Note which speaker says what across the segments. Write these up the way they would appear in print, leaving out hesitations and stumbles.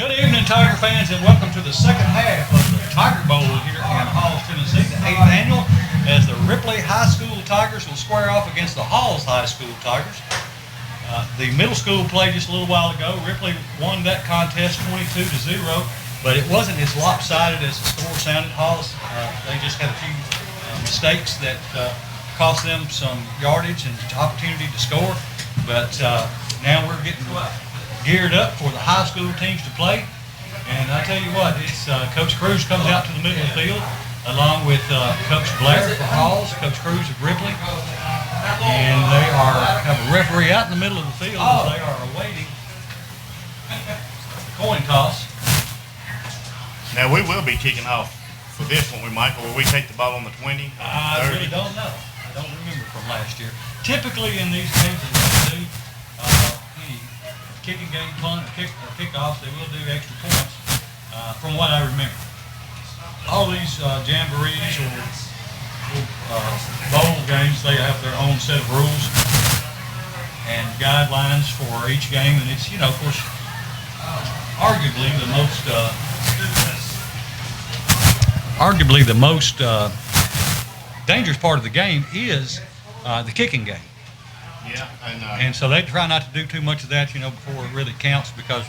Speaker 1: Good evening, Tiger fans, and welcome to the second half of the Tiger Bowl here in Halls, Tennessee, the 8th annual, as the Ripley High School Tigers will square off against the Halls High School Tigers. The middle school played just a little while ago. Ripley won that contest 22-0, but it wasn't as lopsided as the score sounded. Halls, they just had a few mistakes that cost them some yardage and opportunity to score, but now we're getting geared up for the high school teams to play. And I tell you what, it's Coach Cruz comes out to the middle of the field along with Coach Blair for Halls, Coach Cruz of Ripley. And they have a referee out in the middle of the field as they are awaiting the coin toss.
Speaker 2: Now we will be kicking off for this one, Michael. Will we take the ball on the 20?
Speaker 1: I really don't know. I don't remember from last year. Typically in these games that we do, kicking game, punt, or kickoffs, they will do extra points, from what I remember. All these jamborees or bowl games, they have their own set of rules and guidelines for each game, and it's, of course, arguably the most dangerous part of the game is the kicking game.
Speaker 2: Yeah,
Speaker 1: and so they try not to do too much of that, before it really counts, because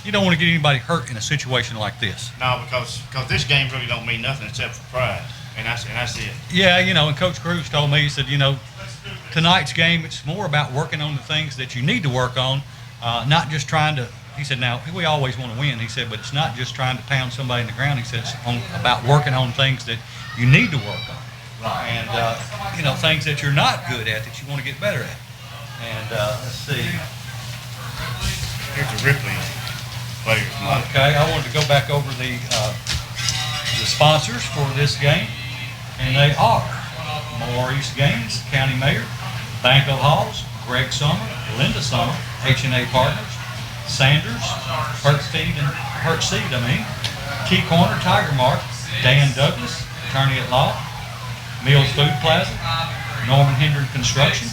Speaker 1: you don't want to get anybody hurt in a situation like this.
Speaker 2: No, because this game really don't mean nothing except for pride, and that's it.
Speaker 1: Yeah, and Coach Cruz told me, he said, tonight's game, it's more about working on the things that you need to work on, not just trying to. He said, now we always want to win. He said, but it's not just trying to pound somebody in the ground. He said it's about working on things that you need to work on, and things that you're not good at that you want to get better at. And let's see.
Speaker 2: Here's the Ripley players.
Speaker 1: Okay, I wanted to go back over the sponsors for this game, and they are Maurice Gaines, County Mayor, Banco Halls, Greg Summer, Linda Summer, H&A Partners, Sanders, Hertseed, Key Corner, Tiger Mark, Dan Douglas, Attorney at Law, Mills Food Plaza, Norman Hendren Construction,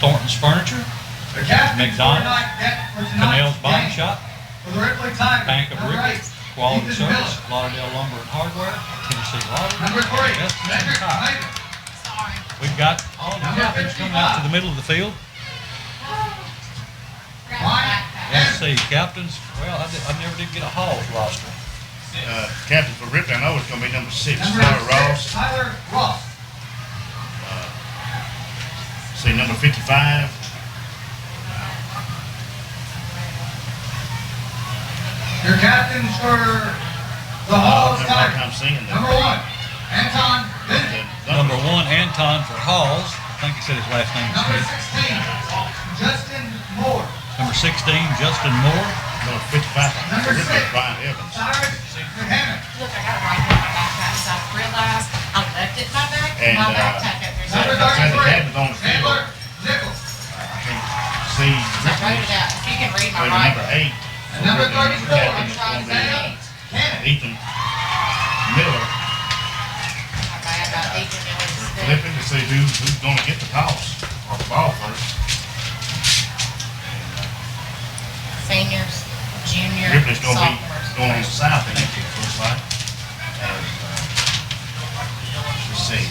Speaker 1: Thornton's Furniture, McDonald's, Cannell's Body Shop, Bank of Ripley, Quality Service, Lauderdale Lumber and Hardware, Tennessee Lottery, and Tire. We've got all the captains coming out to the middle of the field. Let's see, captains. Well, I never did get a Halls roster.
Speaker 2: Captain for Ripley, I know it's going to be number 6, Tyler Ross. See, number 55.
Speaker 3: Your captains for the Halls Tigers. Number 1, Anton Bennett.
Speaker 1: Number 1, Anton for Halls. I think he said his last name was
Speaker 3: Number
Speaker 1: Smith.
Speaker 3: 16, Justin Moore.
Speaker 1: Number 16, Justin Moore.
Speaker 2: Number 55,
Speaker 3: Number 6,
Speaker 2: Brian Evans.
Speaker 3: Cyrus Hammond.
Speaker 4: Look, I got it right here in my backpack, so I realized I left it in my bag.
Speaker 2: And,
Speaker 4: My backpack up there.
Speaker 3: Number
Speaker 2: That's the
Speaker 3: 33,
Speaker 2: captains on the field.
Speaker 3: Chandler Nichols.
Speaker 2: See,
Speaker 4: I wrote it out. If you can read my
Speaker 2: number
Speaker 4: writing.
Speaker 2: 8.
Speaker 3: And number 34,
Speaker 2: Captain is
Speaker 4: trying
Speaker 2: going to
Speaker 4: to
Speaker 2: be
Speaker 3: Cannon.
Speaker 2: Ethan Miller.
Speaker 4: Okay, I got Ethan Miller's stick.
Speaker 2: Flipping to see who's going to get the toss or the ball first.
Speaker 4: Seniors, junior,
Speaker 2: Ripley's going to be
Speaker 4: sophomores.
Speaker 2: going on the south end, it looks like. Let's see.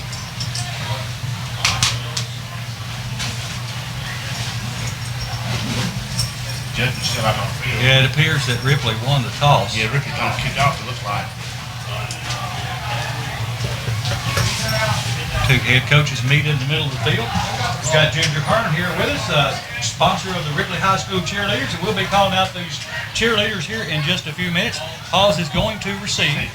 Speaker 2: Judging still out on the field.
Speaker 1: Yeah, it appears that Ripley won the toss.
Speaker 2: Yeah, Ripley's going to kick off, it looks like.
Speaker 1: Two head coaches meet in the middle of the field. We've got Ginger Hearn here with us, sponsor of the Ripley High School cheerleaders, and we'll be calling out these cheerleaders here in just a few minutes. Halls is going to receive.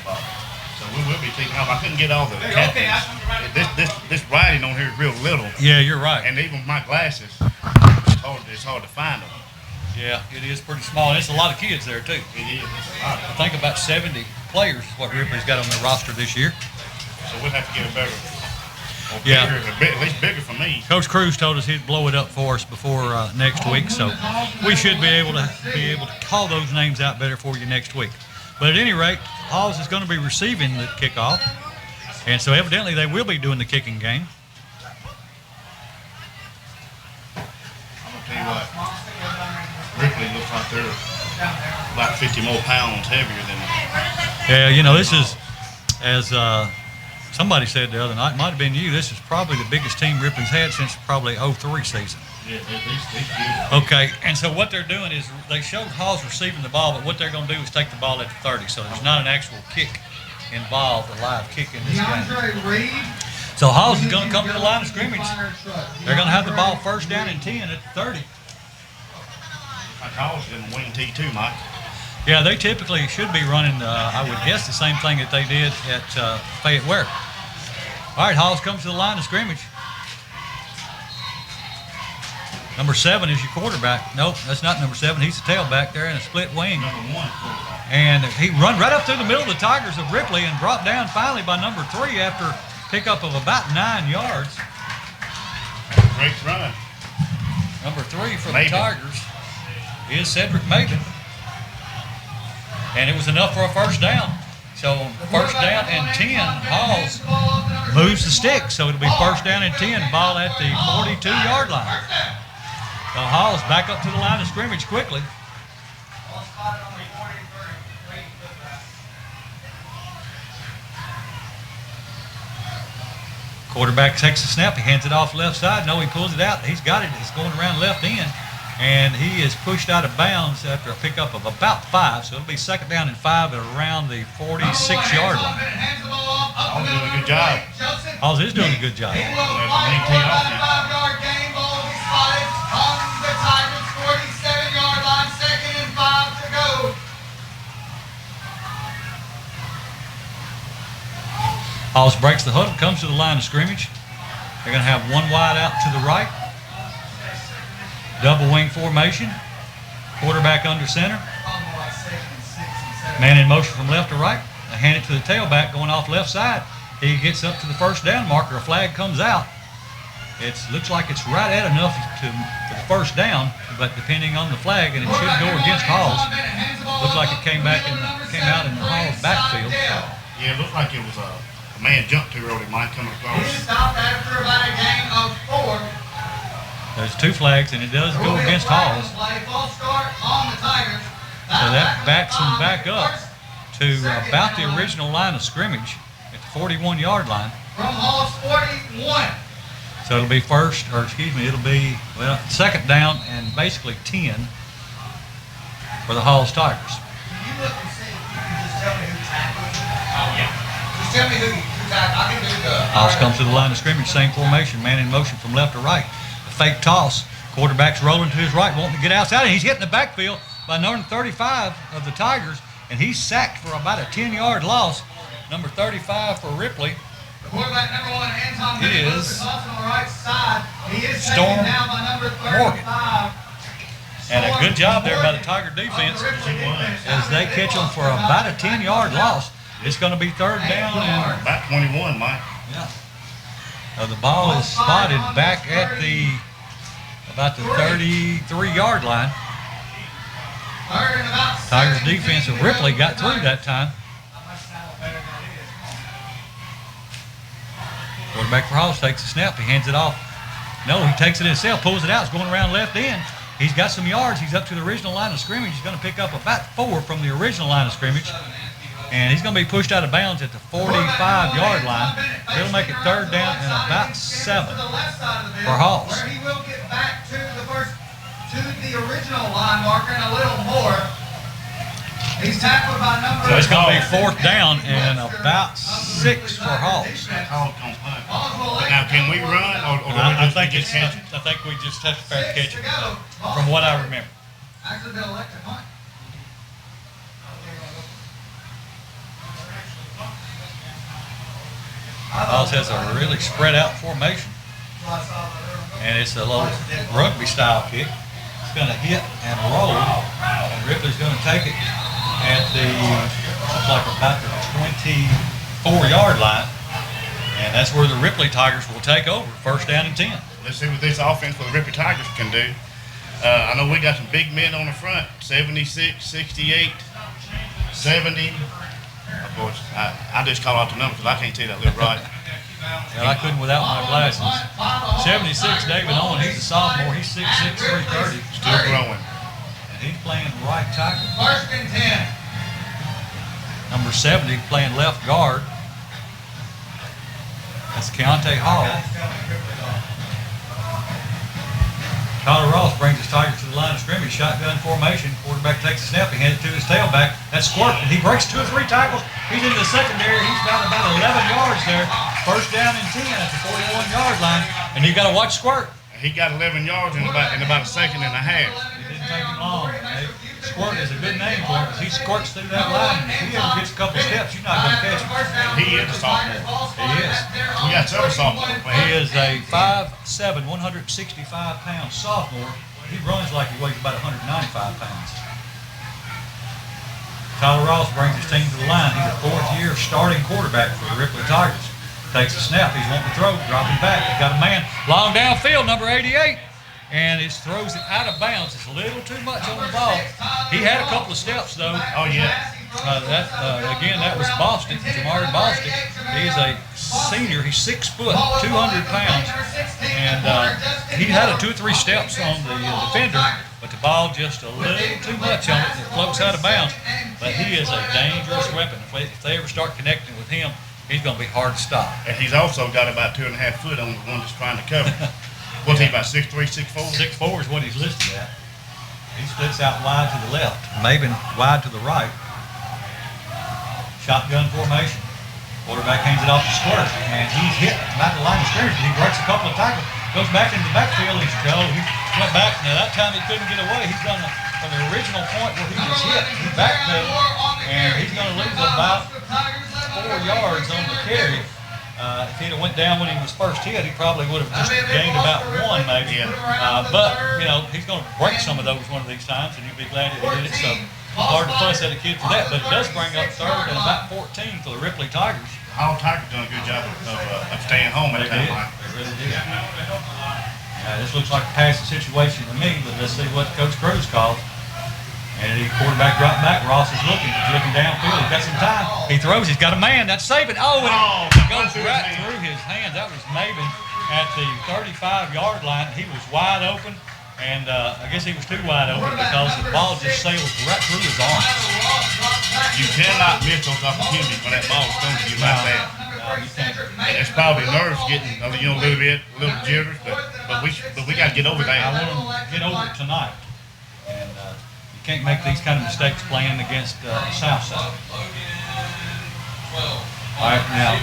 Speaker 2: So we will be kicking off. I couldn't get all the captains. This writing on here is real little.
Speaker 1: Yeah, you're right.
Speaker 2: And even with my glasses, it's hard to find them.
Speaker 1: Yeah, it is pretty small, and it's a lot of kids there too.
Speaker 2: It is. It's a lot.
Speaker 1: I think about 70 players is what Ripley's got on their roster this year.
Speaker 2: So we'll have to get a better.
Speaker 1: Yeah.
Speaker 2: Bigger, at least bigger for me.
Speaker 1: Coach Cruz told us he'd blow it up for us before next week, so we should be able to call those names out better for you next week. But at any rate, Halls is going to be receiving the kickoff, and so evidently they will be doing the kicking game.
Speaker 2: I'm gonna tell you what, Ripley looks like they're about 50 more pounds heavier than
Speaker 1: Yeah, you know, this is, as somebody said the other night, might have been you, this is probably the biggest team Ripley's had since probably '03 season.
Speaker 2: yeah, these
Speaker 1: Okay, and so what they're doing is they showed Hall's receiving the ball, but what they're going to do is take the ball at the 30, so there's not an actual kick involved, a live kick in this game.
Speaker 3: DeAndre Reed.
Speaker 1: So Hall's is going to come to the line of scrimmage. They're going to have the ball first down and 10 at the 30.
Speaker 2: I calls in the wing T2, Mike.
Speaker 1: Yeah, they typically should be running, I would guess, the same thing that they did at Fayette Ware. All right, Hall's comes to the line of scrimmage. Number 7 is your quarterback. Nope, that's not number 7. He's the tailback there in a split wing.
Speaker 2: Number 1 quarterback.
Speaker 1: And he run right up through the middle of the Tigers of Ripley and brought down finally by number 3 after pickup of about 9 yards.
Speaker 2: Great run.
Speaker 1: Number 3 for
Speaker 2: Maven.
Speaker 1: the Tigers is Cedric Maven. And it was enough for a first down. So first down and 10, Halls moves the stick. So it'll be first down and 10, ball at the 42-yard line. So Halls back up to the line of scrimmage quickly. Quarterback takes the snap. He hands it off left side. No, he pulls it out. He's got it. It's going around left end. And he is pushed out of bounds after a pickup of about 5. So it'll be second down and 5 at around the 46-yard line.
Speaker 2: Hall's doing a good job.
Speaker 1: Halls is doing a good job.
Speaker 3: He will fight for about a 5-yard gain. Ball will be spotted on the Tigers' 47-yard line. Second and 5 to go.
Speaker 1: Halls breaks the huddle, comes to the line of scrimmage. They're going to have one wide out to the right. Double wing formation. Quarterback under center. Man in motion from left to right. I hand it to the tailback going off left side. He gets up to the first down marker. A flag comes out. It looks like it's right at enough for the first down, but depending on the flag, and it should go against Halls. Looks like it came out in the Halls backfield.
Speaker 2: Yeah, it looked like it was a man jumped too early, Mike, coming across.
Speaker 3: He stopped after about a gain of 4.
Speaker 1: There's 2 flags, and it does go against Halls.
Speaker 3: So
Speaker 1: that backs him back up to about the original line of scrimmage at the 41-yard line.
Speaker 3: From Hall's 41.
Speaker 1: So it'll be it'll be, well, second down and basically 10 for the Halls Tigers.
Speaker 3: Can you look and see if you can just tell me who tackled? Oh, yeah. Just tell me who tackled. I can do the...
Speaker 1: Halls comes to the line of scrimmage, same formation, man in motion from left to right. A fake toss. Quarterback's rolling to his right, wanting to get outside, and he's hitting the backfield by number 35 of the Tigers, and he's sacked for about a 10-yard loss. Number 35 for Ripley.
Speaker 3: The quarterback, number 1, Anton
Speaker 1: Is
Speaker 3: on the right side. He is
Speaker 1: Storm
Speaker 3: taken down by number 35.
Speaker 1: Morgan. And a good job there by the Tiger defense as they catch them for about a 10-yard loss. It's going to be third down and
Speaker 2: About 21, Mike.
Speaker 1: yeah. The ball is spotted back at about the 33-yard line. Tigers defense of Ripley got through that time. Quarterback for Halls takes the snap. He hands it off. No, he takes it himself, pulls it out. It's going around left end. He's got some yards. He's up to the original line of scrimmage. He's going to pick up about 4 from the original line of scrimmage. And he's going to be pushed out of bounds at the 45-yard line. He'll make it third down and about 7 for Halls.
Speaker 3: Where he will get back to the original line marker and a little more. He's tackled by number...
Speaker 1: So it's going to be fourth down and about 6 for Halls.
Speaker 2: Hall's gonna punt. But now, can we run, or do we
Speaker 1: I
Speaker 2: just
Speaker 1: think
Speaker 2: just catch it?
Speaker 1: I think we just have to fair catch it, from what I remember.
Speaker 3: Actually, they'll elect to punt.
Speaker 1: Halls has a really spread out formation. And it's a little rugby style kick. It's going to hit and roll. And Ripley's going to take it at looks like about the 24-yard line. And that's where the Ripley Tigers will take over, first down and 10.
Speaker 2: Let's see what this offense for the Ripley Tigers can do. I know we got some big men on the front, 76, 68, 70. Of course, I just call out the numbers because I can't tell that little right.
Speaker 1: And I couldn't without my glasses. 76, David Owen, he's a sophomore. He's 6'6", 330.
Speaker 2: Still growing.
Speaker 1: and he's playing right tackle.
Speaker 3: First and 10.
Speaker 1: Number 70 playing left guard. That's Keontae Hall. Tyler Ross brings his Tigers to the line of scrimmage. Shotgun formation. Quarterback takes a snap. He hands it to his tailback. That's Squirt. He breaks 2 or 3 tackles. He's into the secondary. He's about 11 yards there. First down and 10 at the 41-yard line. And you got to watch Squirt.
Speaker 2: He got 11 yards in about a second and a half.
Speaker 1: It didn't take him long. Hey, Squirt is a good name for him because he squirts through that line. If he ever gets a couple steps, you're not going to catch him.
Speaker 2: He is a sophomore.
Speaker 1: He is.
Speaker 2: We got several sophomores.
Speaker 1: He is a 5'7", 165-pound sophomore. He runs like he weighs about 195 pounds. Tyler Ross brings his team to the line. He's a 4th-year starting quarterback for the Ripley Tigers. Takes a snap. He's wanting to throw. Dropping back. He's got a man long downfield, number 88. And he throws it out of bounds. It's a little too much on the ball. He had a couple of steps, though.
Speaker 2: Oh, yeah.
Speaker 1: Again, that was Bostic, Jamari Bostic. He's a senior. He's 6 foot, 200 pounds. And he had 2 or 3 steps on the defender, but the ball just a little too much on it. It floats out of bounds. But he is a dangerous weapon. If they ever start connecting with him, he's going to be hard to stop.
Speaker 2: And he's also got about 2.5 foot on the one that's trying to cover. What's he, about 6'3", 6'4"?
Speaker 1: 6'4" is what he's listed at. He splits out wide to the left, maybe wide to the right. Shotgun formation. Quarterback hands it off to Squirt, and he's hit about the line of scrimmage. He breaks a couple of tackles, goes back into the backfield. He went back. Now that time he couldn't get away. He's done from the original point where he was hit. He backpedaled, and he's going to lose about 4 yards on the carry. If he'd have went down when he was first hit, he probably would have just gained about 1 maybe. But, you know, he's going to break some of those one of these times, and you'll be glad that he did it. So hard to fuss at a kid for that, but it does bring up 3rd and about 14 for the Ripley Tigers.
Speaker 2: All Tigers done a good job of staying home at that time.
Speaker 1: They really did. This looks like a passing situation to me, but let's see what Coach Cruz calls. And the quarterback dropped back. Ross is looking downfield. He's got some time. He throws. He's got a man. That's Saban. Oh, and it goes right through his hands. That was Maven at the 35-yard line. He was wide open, and I guess he was too wide open because the ball just sailed right through his arms.
Speaker 2: You cannot miss those opportunities when that ball is thrown to you like that.
Speaker 1: No, you can't.
Speaker 2: And it's probably nerves getting, a little jitters, but we got to get over
Speaker 1: I
Speaker 2: that.
Speaker 1: want them to get over it tonight. And can't make these kind of mistakes playing against Southside. All right, now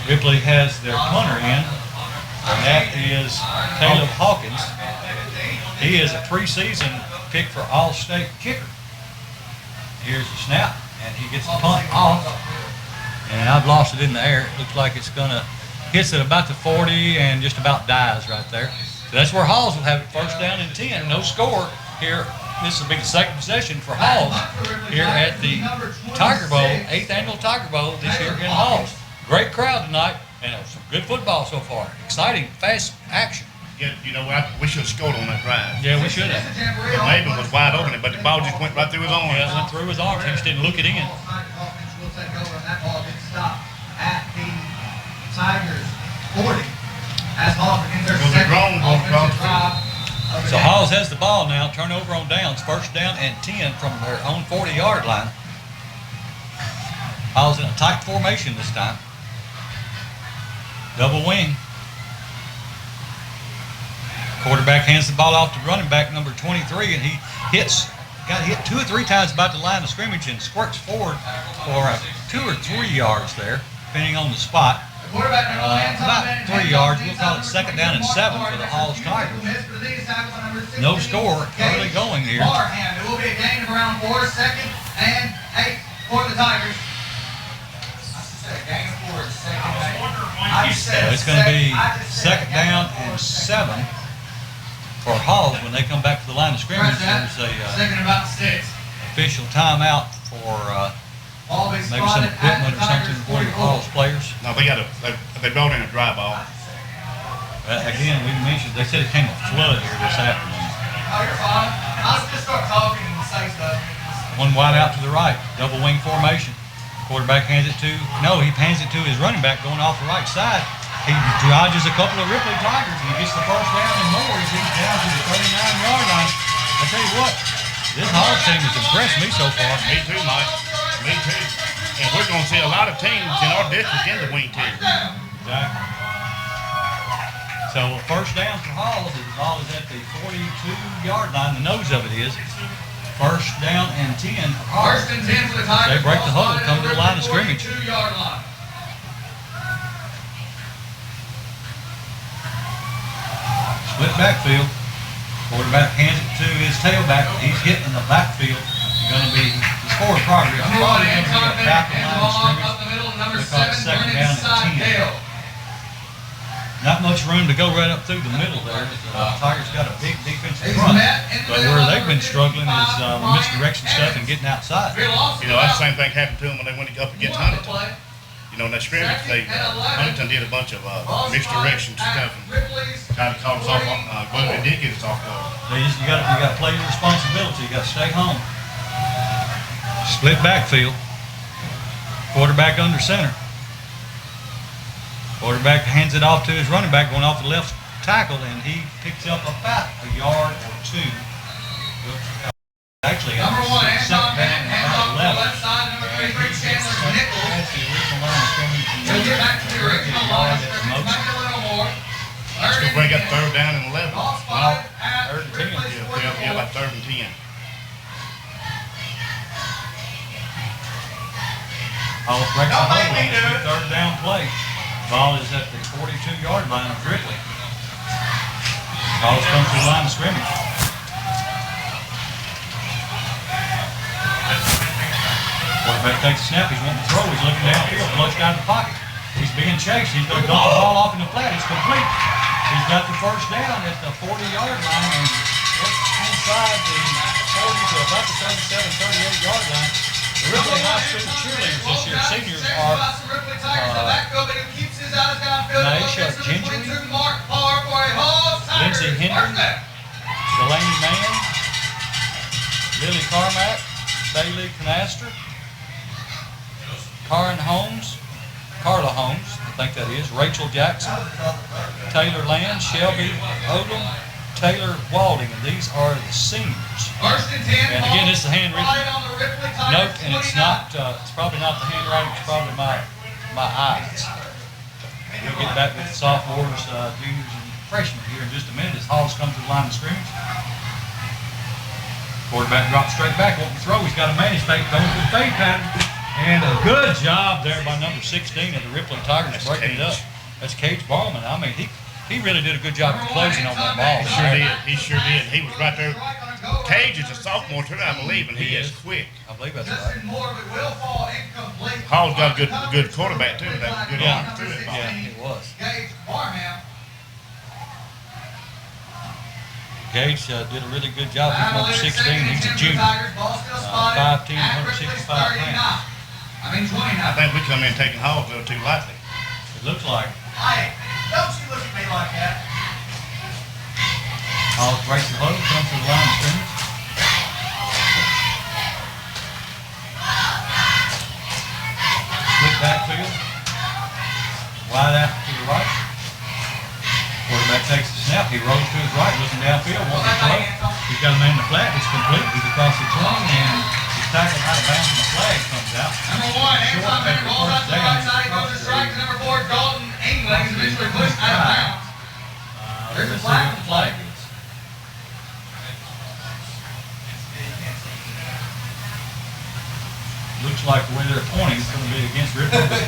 Speaker 1: Ripley has their punter in, and that is Caleb Hawkins. He is a preseason pick for All-State kicker. Here's the snap, and he gets the punt off, and I've lost it in the air. It looks like it's gonna hits at about the 40 and just about dies right there. So that's where Halls will have it, first down and 10. No score here. This will be the second possession for Halls here at the Tiger Bowl, 8th annual Tiger Bowl this year in Halls. Great crowd tonight, and some good football so far. Exciting, fast action.
Speaker 2: Yeah, you know what? We should have scored on that drive.
Speaker 1: Yeah, we should have.
Speaker 2: But Maven was wide open, but the ball just went right through his arms.
Speaker 1: Yeah, it went through his arms. He just didn't look it in.
Speaker 3: At the Tigers 40. As Hall begins their
Speaker 2: Well, they're grown,
Speaker 1: So Halls has the ball now. Turnover on downs. First down and 10 from their own 40-yard line. Halls in a tight formation this time. Double wing. Quarterback hands the ball off to running back number 23, and he got hit 2 or 3 times about the line of scrimmage and squirts forward for 2 or 3 yards there, depending on the spot. About 3 yards. We'll call it second down and 7 for the Halls Tigers. No score early going here.
Speaker 3: It will be a gain of around 4, second and 8 for the Tigers.
Speaker 1: It's going to be second down and 7 for Halls when they come back to the line of scrimmage. There's a official timeout for maybe some equipment or something for your Halls players.
Speaker 2: No, they brought in a dry ball.
Speaker 1: Again, we mentioned, they said it came a flood here this afternoon.
Speaker 3: Oh, you're fine. I'll just start talking and say stuff.
Speaker 1: One wide out to the right, double wing formation. Quarterback hands it to, no, he hands it to his running back going off the right side. He dodges a couple of Ripley Tigers and he gets the first down and more. He gets down to the 39-yard line. I tell you what, This Halls team has impressed me so far.
Speaker 2: Me too, Mike. Me too. And we're going to see a lot of teams in our district in the wing team.
Speaker 1: Exactly. So first down for Halls. The ball is at the 42-yard line. The nose of it is. First down and 10 for Halls.
Speaker 3: First and 10 for the Tigers.
Speaker 1: They break the huddle, come to the line of scrimmage.
Speaker 3: 42-yard line.
Speaker 1: Split backfield. Quarterback hands it to his tailback. He's hitting the backfield. Going to be the score of progress.
Speaker 3: Number 1,
Speaker 1: Probably going to
Speaker 3: Anton
Speaker 1: be
Speaker 3: Bennett,
Speaker 1: back in
Speaker 3: hands the
Speaker 1: line of
Speaker 3: ball off
Speaker 1: scrimmage.
Speaker 3: up the middle. Number
Speaker 1: They call
Speaker 3: 7,
Speaker 1: it second
Speaker 3: Brennan
Speaker 1: down and 10.
Speaker 3: Seidel.
Speaker 1: Not much room to go right up through the middle there. Tigers got a big defensive
Speaker 3: He's
Speaker 1: front.
Speaker 3: met in the
Speaker 1: But
Speaker 3: middle,
Speaker 1: where they've
Speaker 3: number
Speaker 1: been struggling is
Speaker 3: 55,
Speaker 1: misdirection stuff and getting outside.
Speaker 3: Bill Austin
Speaker 2: You know, that's the
Speaker 3: out.
Speaker 2: same thing happened to them when they went up against
Speaker 3: One on the
Speaker 2: Huntington.
Speaker 3: play.
Speaker 2: You know, in that scrimmage, Huntington did a bunch of
Speaker 3: Ball
Speaker 2: misdirection
Speaker 3: spotted
Speaker 2: stuff
Speaker 3: at
Speaker 2: and
Speaker 3: Ripley's
Speaker 2: kind of caught us off. Well, it did get us off guard.
Speaker 1: You got to play your responsibility. You got to stay home. Split backfield. Quarterback under center. Quarterback hands it off to his running back going off the left tackle, and he picks up about a yard or two. Actually,
Speaker 3: Number 1, Anton Bennett,
Speaker 1: down
Speaker 3: hands off
Speaker 1: about
Speaker 3: to the left side. Number 3, Rick Chandler, nickel.
Speaker 1: That's the original line of scrimmage.
Speaker 3: He'll get back to the original line of
Speaker 1: At the
Speaker 3: scrimmage,
Speaker 1: most.
Speaker 3: maybe a little more.
Speaker 2: Let's go bring up third down and 11.
Speaker 3: Ball spotted at
Speaker 1: third and 10.
Speaker 3: Ripley's
Speaker 2: Yeah,
Speaker 3: 44.
Speaker 2: about third and 10.
Speaker 1: Hall breaks the
Speaker 3: Don't make
Speaker 1: huddle
Speaker 3: me
Speaker 1: on
Speaker 3: do
Speaker 1: his
Speaker 3: it.
Speaker 1: third down play. Ball is at the 42-yard line of Ripley. Hall comes to the line of scrimmage. Quarterback takes a snap. He's wanting to throw. He's looking downfield, flushed out of the pocket. He's being chased. He's going to dump the ball off in the flat. It's complete. He's got the first down at the 40-yard line and inside the 40 to about the 37, 38-yard line. The Ripley High School cheerleaders this year, seniors, are Naisha Gingery, Lindsey Henry, Delaney Mann, Lily Carmack, Bailey Canaster, Carla Holmes, I think that is, Rachel Jackson, Taylor Land, Shelby Odom, Taylor Walding, and these are the seniors. And again, this is a handwritten note, and it's not. It's probably not the handwriting. It's probably my eyes. We'll get back with the sophomores, juniors, and freshmen here in just a minute as Halls comes to the line of scrimmage. Quarterback drops straight back, wanting to throw. He's got a man. He's throwing to the fade pattern, and a good job there by number 16 of the Ripley Tigers breaking it up. That's Cage Ballman. I mean, he really did a good job of closing on that ball.
Speaker 2: He sure did. He sure did. He was right there. Cage is a sophomore too, I believe, and he is quick.
Speaker 1: I believe that's right.
Speaker 2: Hall's got a good quarterback too. That good arm through it.
Speaker 1: Yeah, it was.
Speaker 3: Gage Barham.
Speaker 1: Gage did a really good job with number 16. He's a junior. 5'10", 165 pounds.
Speaker 3: I mean 29.
Speaker 2: I think we come in taking Hall a little too lightly.
Speaker 1: It looks like
Speaker 3: Hey, don't you look at me like that.
Speaker 1: Hall breaks the huddle, comes to the line of scrimmage. Split backfield. Wide out to the right. Quarterback takes the snap. He rolls to his right, looking downfield, wants to throw. He's got a man in the flat. It's complete. He's across the 20, and he's tackled out of bounds, and the flag comes out.
Speaker 3: Number 1, Anton Bennett rolls out to the right side. He goes to strike to number 4, Dalton England. He's eventually pushed out of bounds. There's a flag.
Speaker 1: The flag is. Looks like the way they're pointing is going to be against Ripley, but I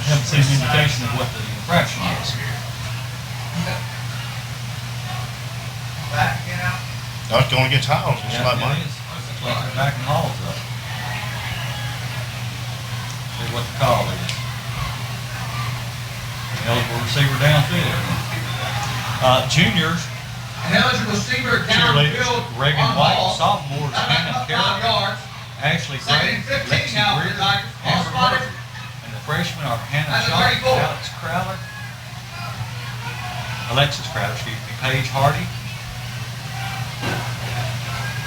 Speaker 1: haven't seen an indication of what the infraction is.
Speaker 3: Back, you know.
Speaker 2: Oh, it's going against Hall, just
Speaker 1: Yeah,
Speaker 2: like
Speaker 1: it
Speaker 2: mine.
Speaker 1: is. Looks like they're backing Halls up. See what the call is. Eligible receiver downfield. Juniors,
Speaker 3: An eligible receiver
Speaker 1: cheerleaders,
Speaker 3: downfield.
Speaker 1: Reagan
Speaker 3: on
Speaker 1: White,
Speaker 3: ball.
Speaker 1: sophomores, Hannah
Speaker 3: About 5
Speaker 1: Carroll,
Speaker 3: yards.
Speaker 1: Ashley
Speaker 3: Second
Speaker 1: Gray,
Speaker 3: and 15
Speaker 1: Lexi
Speaker 3: now for the
Speaker 1: Greer,
Speaker 3: Tigers. Ball
Speaker 1: Amber
Speaker 3: spotted.
Speaker 1: Murphy, and the freshmen are Hannah
Speaker 3: That's a
Speaker 1: Shaw,
Speaker 3: 34.
Speaker 1: Alexis Crowder, Paige Hardy,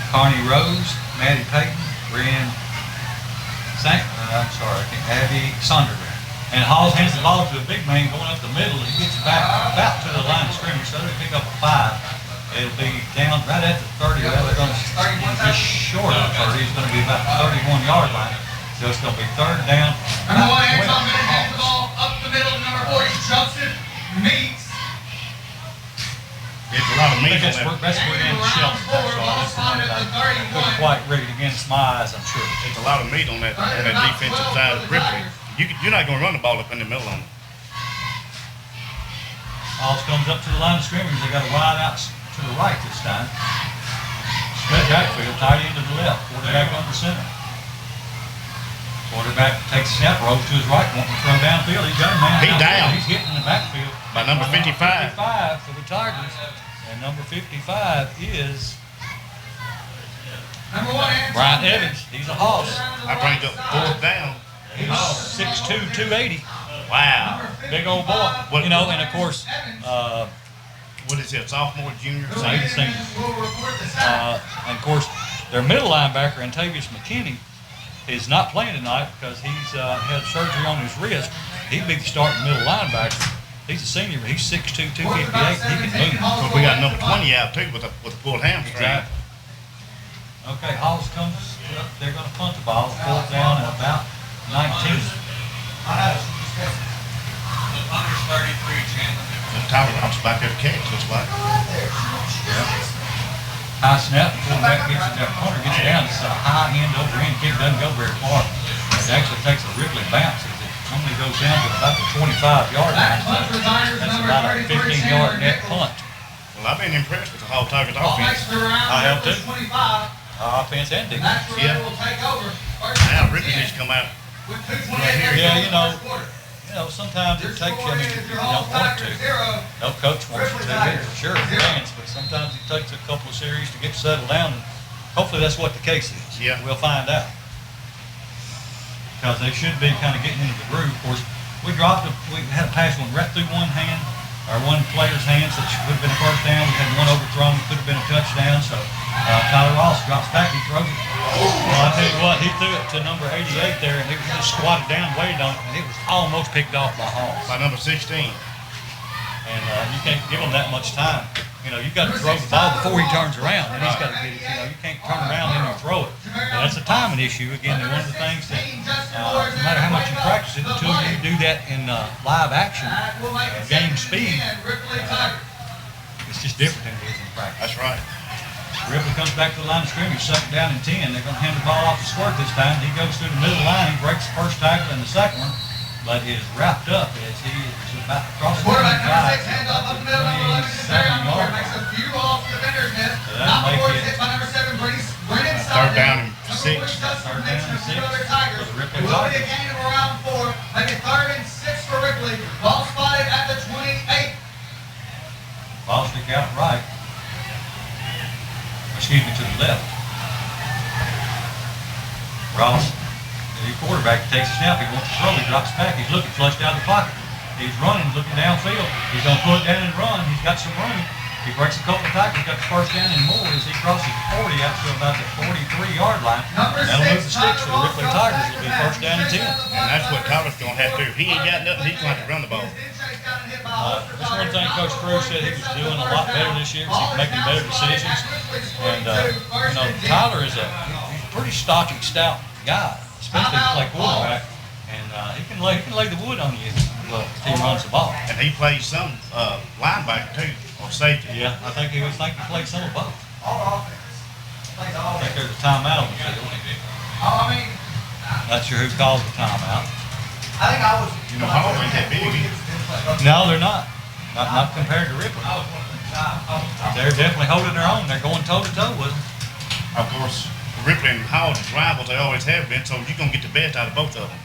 Speaker 1: Connie Rose, Maddie Payton, Abby Sondergaard. And Halls hands the ball to a big man going up the middle. He gets it back about to the line of scrimmage, so they pick up a 5. It'll be down right at the 30. Well, they're going to just short of 30. It's going to be about the 31-yard line. So it's going to be third down.
Speaker 3: Number 1, Anton Bennett hands the ball up the middle to number 40, Joseph Meeks.
Speaker 2: It's a lot of meat on
Speaker 1: That's
Speaker 2: that.
Speaker 1: where in Shelton. That's all. This is one that I couldn't quite read it against my eyes, I'm sure.
Speaker 2: It's a lot of meat on that defensive side of Ripley. You're not going to run the ball up in the middle on it.
Speaker 1: Alls comes up to the line of scrimmage. They got a wide out to the right this time. Split backfield, tight end to the left. Quarterback under center. Quarterback takes a snap, rolls to his right, wanting to throw downfield. He's got a man.
Speaker 2: He's down.
Speaker 1: He's hitting the backfield.
Speaker 2: By number 55.
Speaker 1: 55 for the Tigers. And number 55 is
Speaker 3: Number 1, Anton
Speaker 1: Brian Evans. He's a hoss.
Speaker 2: I bring up fourth down.
Speaker 1: He's 6'2", 280.
Speaker 2: Wow.
Speaker 1: Big old boy.
Speaker 2: What-
Speaker 1: You know, and of course,
Speaker 2: What is it, sophomore, junior?
Speaker 1: So he's a senior. And of course, their middle linebacker, Antavius McKinney, is not playing tonight because he's had surgery on his wrist. He'd be the starting middle linebacker. He's a senior, but he's 6'2", 258. He can move.
Speaker 2: But we got number 20 out too with a pulled hamstring.
Speaker 1: Exactly. Okay, Halls comes up. They're going to punt the ball. Fourth down at about 19.
Speaker 2: The Tyler Rock's back there to catch, looks like.
Speaker 1: High snap. The quarterback gets it. That punter gets it down. It's a high end over end kick. Doesn't go very far. It actually takes a Ripley bounce. It only goes down to about the 25-yard line. That's about a 15-yard net punt.
Speaker 2: Well, I've been impressed with the whole Tigers offense.
Speaker 1: I have too. Offense and defense.
Speaker 2: Yeah. Now Ripley needs to come out.
Speaker 1: Yeah, you know, sometimes it takes you, I mean, you don't want to. No coach wants you to either. Sure, fans, but sometimes it takes a couple of series to get settled down. And hopefully that's what the case is.
Speaker 2: Yeah.
Speaker 1: We'll find out. Because they should be kind of getting into the groove. Of course, we had a pass one right through one hand, or one player's hands, that would have been a first down. We had one overthrown, could have been a touchdown. So Tyler Ross drops back, he throws it. Well, I tell you what, he threw it to number 88 there, and he just squatted down, waited on it, and it was almost picked off by Hall.
Speaker 2: By number 16.
Speaker 1: And you can't give him that much time. You know, you got to throw the ball before he turns around, and he's got to get it. You know, you can't turn around and you throw it. And that's a timing issue. Again, one of the things that no matter how much you practice it, until you do that in live action, game speed, it's just different than it is in practice.
Speaker 2: That's right.
Speaker 1: Ripley comes back to the line of scrimmage, second down and 10. They're going to hand the ball off to Squirt this time. He goes through the middle line. He breaks the first tackle and the second one, but is wrapped up as he is about to cross the
Speaker 3: Quarterback number 6
Speaker 1: line.
Speaker 3: hands off up the middle, number 11 is there on board, makes a few off the defender's miss. Not before it's hit by number 7, Brennan Stockton.
Speaker 2: Third down and 6.
Speaker 3: Third
Speaker 1: down and 6
Speaker 3: for the Tigers.
Speaker 1: for the Ripley
Speaker 3: Will be a
Speaker 1: Tigers.
Speaker 3: gain of around 4, maybe 3rd and 6 for Ripley. Ball spotted at the 28.
Speaker 1: Ball stick out right. Excuse me, to the left. Ross, the quarterback, takes a snap. He wants to throw. He drops back. He's looking flushed out of the pocket. He's running, looking downfield. He's going to pull it down and run. He's got some room. He breaks a couple of tackles. Got the first down and more as he crosses 40 out to about the 43-yard line. That'll move the sticks for the Ripley Tigers. It'll be first down and 10.
Speaker 2: And that's what Tyler's going to have to do. If he ain't got nothing, he's going to have to run the ball.
Speaker 1: That's one thing Coach Cruz said he was doing a lot better this year because he's making better decisions. And, Tyler is he's a pretty stocky, stout guy, especially to play quarterback. And he can lay the wood on you if he runs the ball.
Speaker 2: And he plays some linebacker too, or safety.
Speaker 1: Yeah, I think he played some of both. I think there's a timeout on the field. Not sure who called the timeout.
Speaker 2: You know, Hall ain't that big.
Speaker 1: No, they're not. Not compared to Ripley. They're definitely holding their own. They're going toe-to-toe with them.
Speaker 2: Of course, Ripley and Hall is rivals. They always have been. So you're going to get the best out of both of them.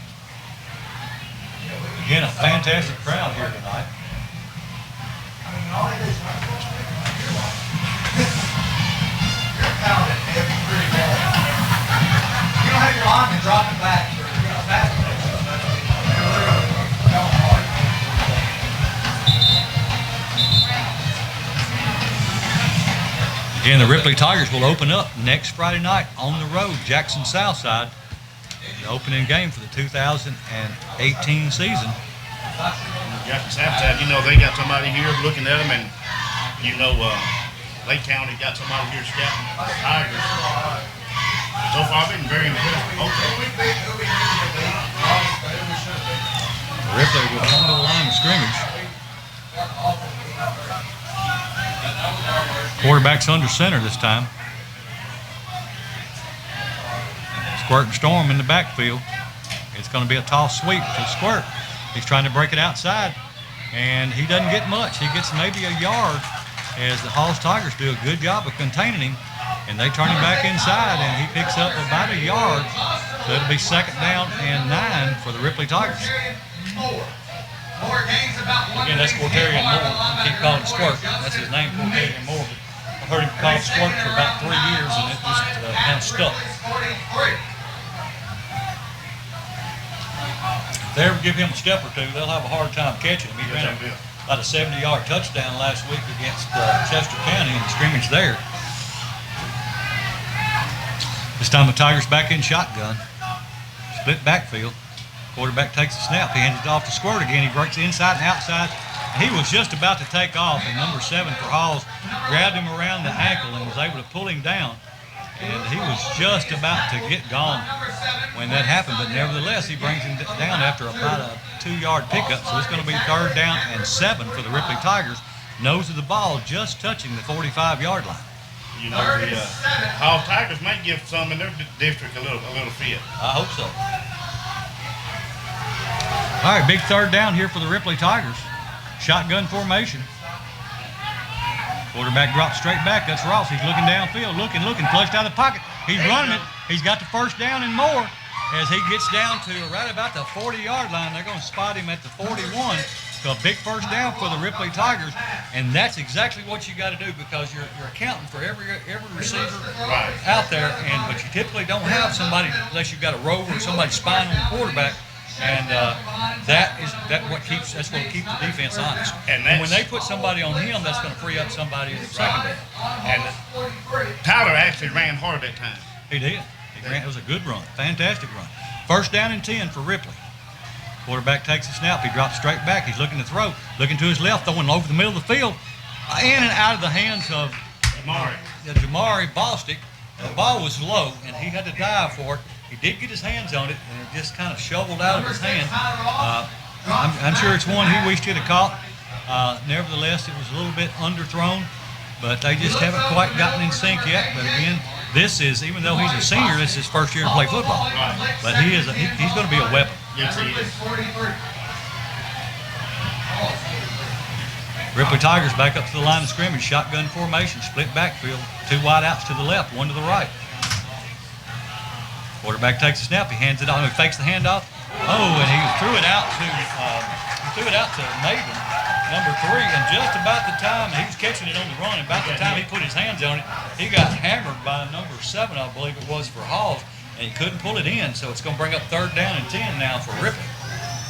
Speaker 1: Again, a fantastic crowd here tonight.
Speaker 3: You don't have your arm and drop it back.
Speaker 1: Again, the Ripley Tigers will open up next Friday night on the road, Jackson Southside. The opening game for the 2018 season.
Speaker 2: Jackson Southside, you know, they got somebody here looking at them, and you know, Lake County got somebody here scouting the Tigers. So far, I've been very impressed with both of them.
Speaker 1: Ripley will come to the line of scrimmage. Quarterback's under center this time. Squirt and Storm in the backfield. It's going to be a toss sweep to Squirt. He's trying to break it outside, and he doesn't get much. He gets maybe a yard as the Halls Tigers do a good job of containing him, and they turn him back inside, and he picks up about a yard. So it'll be 2nd down and 9 for the Ripley Tigers. Again, that's Cortarian Moore. We keep calling him Squirt. That's his name, Cortarian Moore. I've heard him called Squirt for about 3 years, and it just kind of stuck. If they ever give him a step or two, they'll have a hard time catching him. He ran about a 70-yard touchdown last week against Chester County in the scrimmage there. This time the Tigers back in shotgun. Split backfield. Quarterback takes the snap. He hands it off to Squirt again. He breaks inside and outside. He was just about to take off, and number 7 for Halls grabbed him around the ankle and was able to pull him down. And he was just about to get gone when that happened, but nevertheless, he brings him down after about a 2-yard pickup. So it's going to be 3rd down and 7 for the Ripley Tigers. Nose of the ball just touching the 45-yard line.
Speaker 2: You know, the Halls Tigers may give some in their district a little fit.
Speaker 1: I hope so. All right, big 3rd down here for the Ripley Tigers. Shotgun formation. Quarterback drops straight back. That's Ross. He's looking downfield, looking, flushed out of the pocket. He's running it. He's got the 1st down and more as he gets down to right about the 40-yard line. They're going to spot him at the 41. So a big 1st down for the Ripley Tigers, and that's exactly what you got to do because you're accounting for every receiver out there, but you typically don't have somebody unless you've got a rover or somebody spying on the quarterback. And that's what keeps the defense honest. And when they put somebody on him, that's going to free up somebody in the secondary.
Speaker 2: And Tyler actually ran hard that time.
Speaker 1: He did. It was a good run, fantastic run. 1st down and 10 for Ripley. Quarterback takes a snap. He drops straight back. He's looking to throw, looking to his left, throwing over the middle of the field, in and out of the hands of Jamari Bostic. The ball was low, and he had to dive for it. He did get his hands on it, and it just kind of shoveled out of his hand. I'm sure it's one he wished he'd have caught. Nevertheless, it was a little bit underthrown, but they just haven't quite gotten in sync yet. But again, this is, even though he's a senior, this is his 1st year to play football. But he's going to be a weapon.
Speaker 2: Yes, he is.
Speaker 1: Ripley Tigers back up to the line of scrimmage, shotgun formation, split backfield, 2 wide outs to the left, 1 to the right. Quarterback takes a snap. He hands it off. He fakes the handoff. Oh, and he threw it out to Maven, number 3. And just about the time he was catching it on the run, and about the time he put his hands on it, he got hammered by number 7, I believe it was, for Halls, and he couldn't pull it in. So it's going to bring up 3rd down and 10 now for Ripley.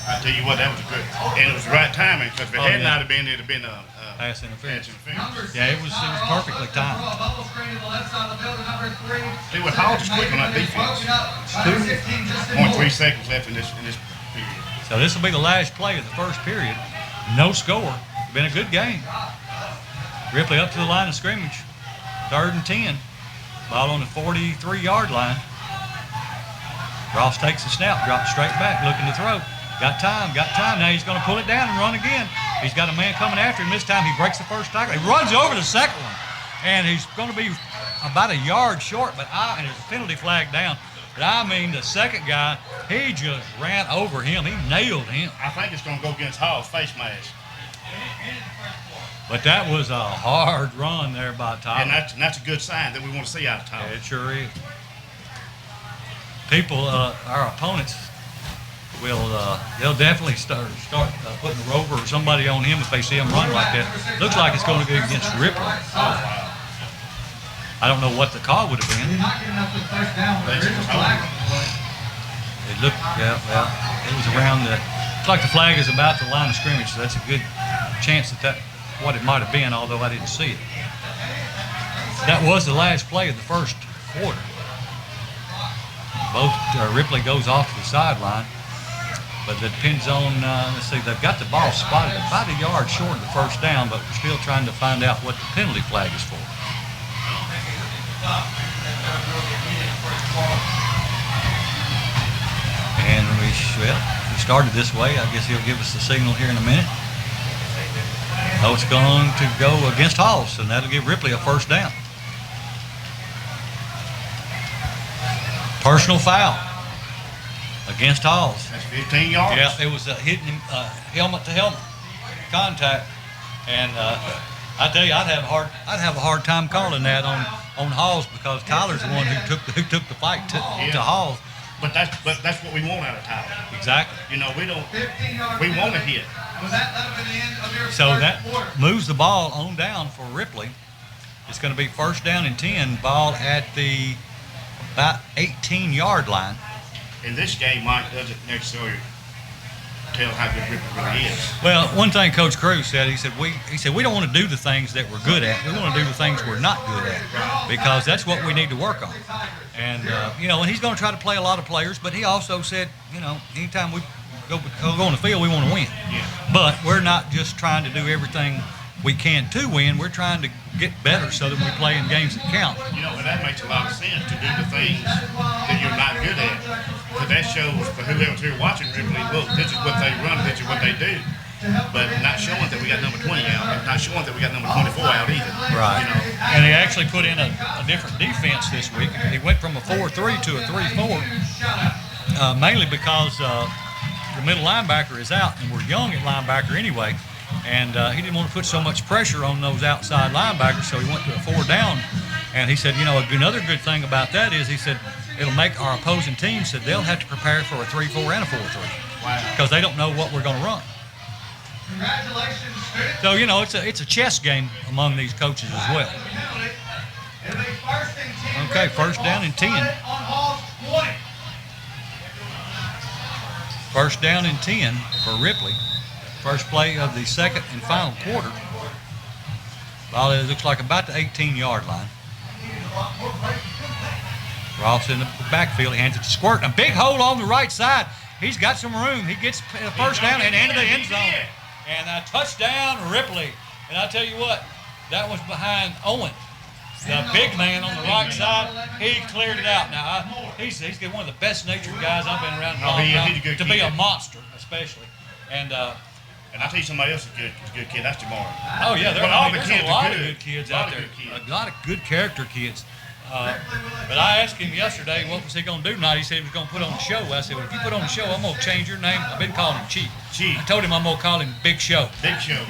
Speaker 2: I tell you what, that was good, and it was the right timing because if it had not been, it'd have been a
Speaker 1: pass interference. Yeah, it was perfectly timed.
Speaker 2: See what Halls is quick on that defense. 2.3 seconds left in this period.
Speaker 1: So this will be the last play of the 1st period. No score. It's been a good game. Ripley up to the line of scrimmage. 3rd and 10. Ball on the 43-yard line. Ross takes the snap, drops straight back, looking to throw. Got time. Now he's going to pull it down and run again. He's got a man coming after him. This time he breaks the 1st tackle. He runs over the 2nd one. And he's going to be about a yard short, and there's a penalty flag down. But I mean, the 2nd guy, he just ran over him. He nailed him.
Speaker 2: I think it's going to go against Hall's face mask.
Speaker 1: But that was a hard run there by Tyler.
Speaker 2: And that's a good sign that we want to see out of Tyler.
Speaker 1: Yeah, it sure is. People, our opponents, they'll definitely start putting a rover or somebody on him if they see him run like that. Looks like it's going to go against Ripley. I don't know what the call would have been. It looked, it was around the. Looks like the flag is about the line of scrimmage, so that's a good chance that what it might have been, although I didn't see it. That was the last play of the 1st quarter. Both Ripley goes off to the sideline. But it depends on, let's see, they've got the ball spotted about a yard short of the 1st down, but we're still trying to find out what the penalty flag is for. And we started this way. I guess he'll give us the signal here in a minute. Oh, it's going to go against Halls, and that'll give Ripley a first down. Personal foul against Halls.
Speaker 2: That's 15 yards.
Speaker 1: Yeah, it was hitting him helmet to helmet contact, and I tell you, I'd have a hard time calling that on Halls because Tyler's the one who took the fight to Halls.
Speaker 2: But that's what we want out of Tyler.
Speaker 1: Exactly.
Speaker 2: You know, we want to hit.
Speaker 1: So that moves the ball on down for Ripley. It's going to be first down and 10, ball at the about 18-yard line.
Speaker 2: In this game, Mike doesn't necessarily tell how good Ripley really is.
Speaker 1: Well, one thing Coach Cruz said, he said we don't want to do the things that we're good at. We want to do the things we're not good at because that's what we need to work on. And and he's going to try to play a lot of players, but he also said, anytime we go on the field, we want to win.
Speaker 2: Yeah.
Speaker 1: But we're not just trying to do everything we can to win. We're trying to get better so that we play in games that count.
Speaker 2: And that makes a lot of sense to do the things that you're not good at. But that shows for whoever's here watching Ripley, look, this is what they run, this is what they do. But not showing that we got number 20 out, and not showing that we got number 24 out either.
Speaker 1: Right. And he actually put in a different defense this week. He went from a 4-3 to a 3-4, mainly because the middle linebacker is out, and we're young at linebacker anyway. And he didn't want to put so much pressure on those outside linebackers, so he went to a 4 down. And he said, another good thing about that is, he said, it'll make our opposing team, said they'll have to prepare for a 3-4 and a 4-3 because they don't know what we're going to run.
Speaker 3: Congratulations,
Speaker 1: So, it's a chess game among these coaches as well. Okay, first down and 10. First down and 10 for Ripley. First play of the second and final quarter. Ball looks like about the 18-yard line. Ross in the backfield. He hands it to Squirt. A big hole on the right side. He's got some room. He gets the first down and into the end zone. And a touchdown, Ripley. And I tell you what, that was behind Owen, the big man on the right side. He cleared it out. Now, he's one of the best-natured guys I've been around in a long time. To be a monster, especially. And
Speaker 2: I'll tell you somebody else is a good kid. That's Jamar.
Speaker 1: Oh, yeah. There's a lot of good kids out there.
Speaker 2: Kids.
Speaker 1: A lot of good character kids. But I asked him yesterday, what was he going to do tonight? He said he was going to put on a show. I said, well, if you put on a show, I'm going to change your name. I've been calling him Chief. I told him I'm going to call him Big Show.
Speaker 2: Big Show.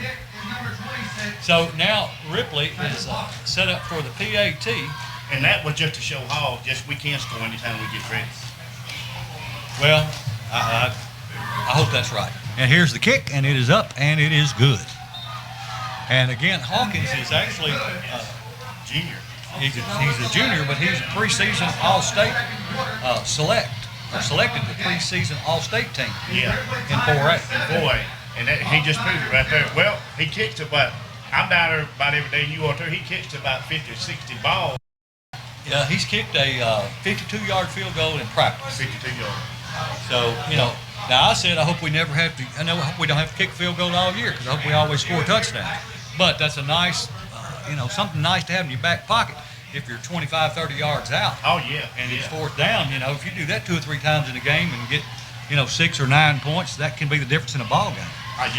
Speaker 1: So now Ripley is set up for the PAT.
Speaker 2: And that was just to show Hall, we can score anytime we get ready.
Speaker 1: Well, I hope that's right. And here's the kick, and it is up, and it is good. And again, Hawkins is actually
Speaker 2: Junior.
Speaker 1: He's a junior, but he's a preseason All-State selected the preseason All-State team.
Speaker 2: Yeah.
Speaker 1: In 4A.
Speaker 2: And he just proved it right there. Well, he kicks about, I'm down there about every day, you are too. He kicks to about 50 or 60 balls.
Speaker 1: Yeah, he's kicked a 52-yard field goal in practice.
Speaker 2: 52 yards.
Speaker 1: So, now I said I hope we never have to, I hope we don't have to kick a field goal all year because I hope we always score a touchdown. But that's a nice, something nice to have in your back pocket if you're 25, 30 yards out.
Speaker 2: Oh, yeah.
Speaker 1: And it's fourth down, if you do that 2 or 3 times in a game and get, 6 or 9 points, that can be the difference in a ball game.
Speaker 2: And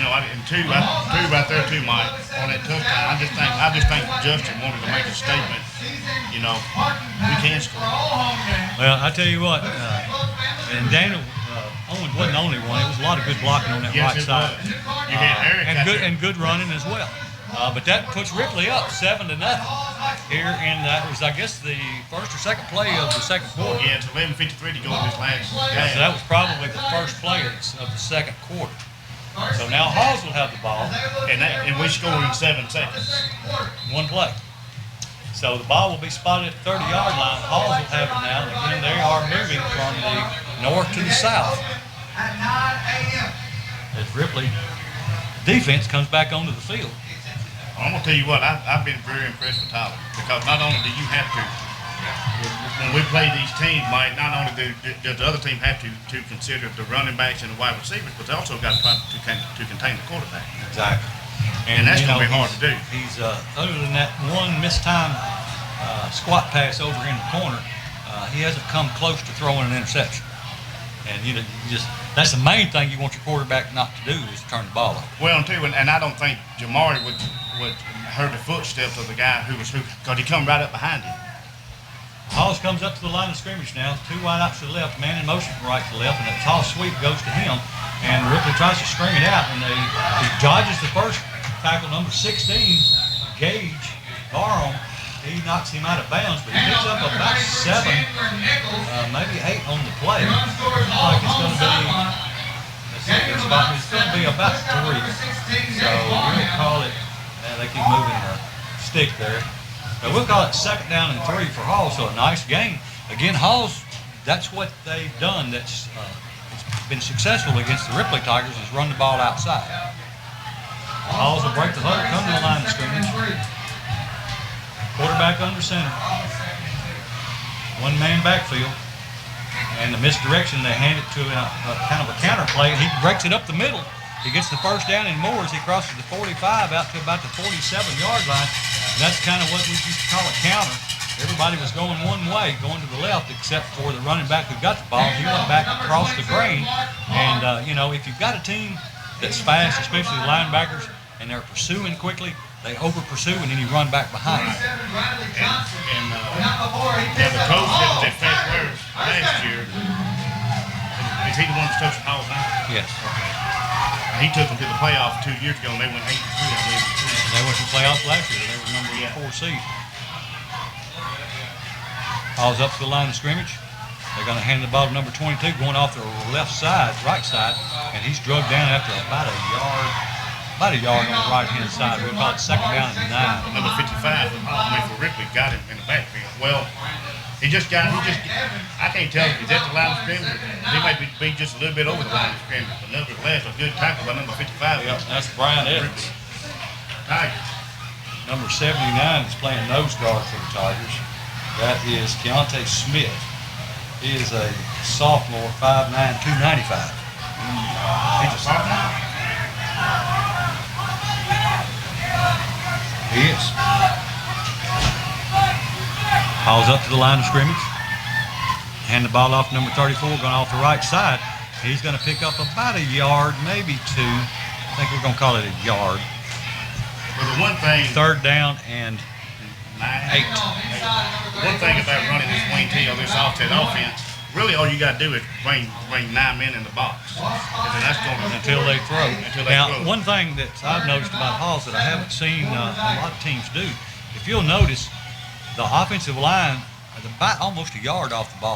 Speaker 2: two right there too, Mike, on that touchdown. I just think Justin wanted to make a statement. We can score.
Speaker 1: Well, I tell you what, and Daniel Owens wasn't the only one. It was a lot of good blocking on that right side.
Speaker 2: You had Eric
Speaker 1: and good running as well. But that puts Ripley up 7-0 here, and that was, I guess, the first or second play of the second quarter.
Speaker 2: Yeah, it's 11:53 to go in this last
Speaker 1: So
Speaker 2: game.
Speaker 1: that was probably the first play of the second quarter. So now Halls will have the ball.
Speaker 2: And we score in 7 seconds.
Speaker 1: One play. So the ball will be spotted at the 30-yard line. Halls will have it now. And again, they are moving from the north to the south.
Speaker 3: At 9 a.m.
Speaker 1: As Ripley defense comes back onto the field.
Speaker 2: I'm going to tell you what, I've been very impressed with Tyler because not only do you have to, when we play these teams, Mike, not only does the other team have to consider the running backs and the wide receivers, but they also got to contain the quarterback.
Speaker 1: Exactly.
Speaker 2: And that's going to be hard to do.
Speaker 1: He's other than that one missed time squat pass over in the corner, he hasn't come close to throwing an interception. And that's the main thing you want your quarterback not to do is to turn the ball over.
Speaker 2: Well, and too, and I don't think Jamari would heard the footsteps of the guy because he come right up behind him.
Speaker 1: Hollis comes up to the line of scrimmage now. 2 wide outs to the left, man in motion from right to left, and a toss sweep goes to him. And Ripley tries to string it out, and he dodges the first tackle, number 16, Gage Barham. He knocks him out of bounds, but he picks up about 7, maybe 8 on the play. Looks like it's going to be about 3. So we'll call it. They keep moving the stick there. So we'll call it 2nd down and 3 for Hall. So a nice game. Again, Hall's, that's what they've done. It's been successful against the Ripley Tigers is run the ball outside. Halls will break the huddle, come to the line of scrimmage. Quarterback under center. 1-man backfield. And the misdirection, they hand it to kind of a counter play. He breaks it up the middle. He gets the first down and more as he crosses the 45 out to about the 47-yard line. That's kind of what we used to call a counter. Everybody was going one way, going to the left, except for the running back who got the ball. He went back across the green. And, if you've got a team that's fast, especially the linebackers, and they're pursuing quickly, they over-pursue, and then you run back behind.
Speaker 2: The coach that was at Fast Wares last year, is he the one that's touching Hall's now?
Speaker 1: Yes.
Speaker 2: Okay. He took them to the playoffs 2 years ago, and they went 8-3, I believe.
Speaker 1: They went to the playoffs last year. They were number 4 seed. Hall's up to the line of scrimmage. They're going to hand the ball to number 22, going off the right side, and he's drugged down after about a yard on the right-hand side. We'll call it 2nd down and 9.
Speaker 2: Number 55, for Ripley, got him in the backfield. Well, I can't tell if he's at the line of scrimmage. He might be just a little bit over the line of scrimmage. But nevertheless, a good tackle by number 55.
Speaker 1: Yep, that's Brian Evans.
Speaker 2: Tigers.
Speaker 1: Number 79 is playing nose guard for the Tigers. That is Keontae Smith. He is a sophomore, 5'9", 295. He's a sophomore. He is. Hall's up to the line of scrimmage. Hand the ball off number 34, going off the right side. He's going to pick up about a yard, maybe 2. I think we're going to call it a yard.
Speaker 2: Well, the one thing...
Speaker 1: 3rd down and 8.
Speaker 2: The one thing about running this wing T or this offset offense, really all you got to do is bring 9 men in the box. And that's going to...
Speaker 1: Until they throw. One thing that I've noticed about Halls that I haven't seen a lot of teams do, if you'll notice, the offensive line is about almost a yard off the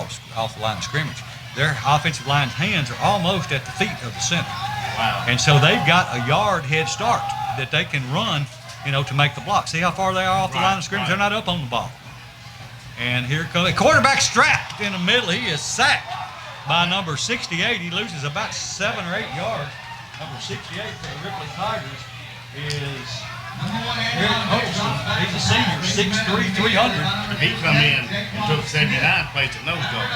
Speaker 1: line of scrimmage. Their offensive line's hands are almost at the feet of the center.
Speaker 2: Wow.
Speaker 1: And so they've got a yard head start that they can run, to make the block. See how far they are off the line of scrimmage? They're not up on the ball. And here comes the quarterback strapped in the middle. He is sacked by number 68. He loses about 7 or 8 yards. Number 68 for the Ripley Tigers is Eric Holson. He's a senior, 6'3", 300.
Speaker 2: He come in and took 79 plays at nose guard.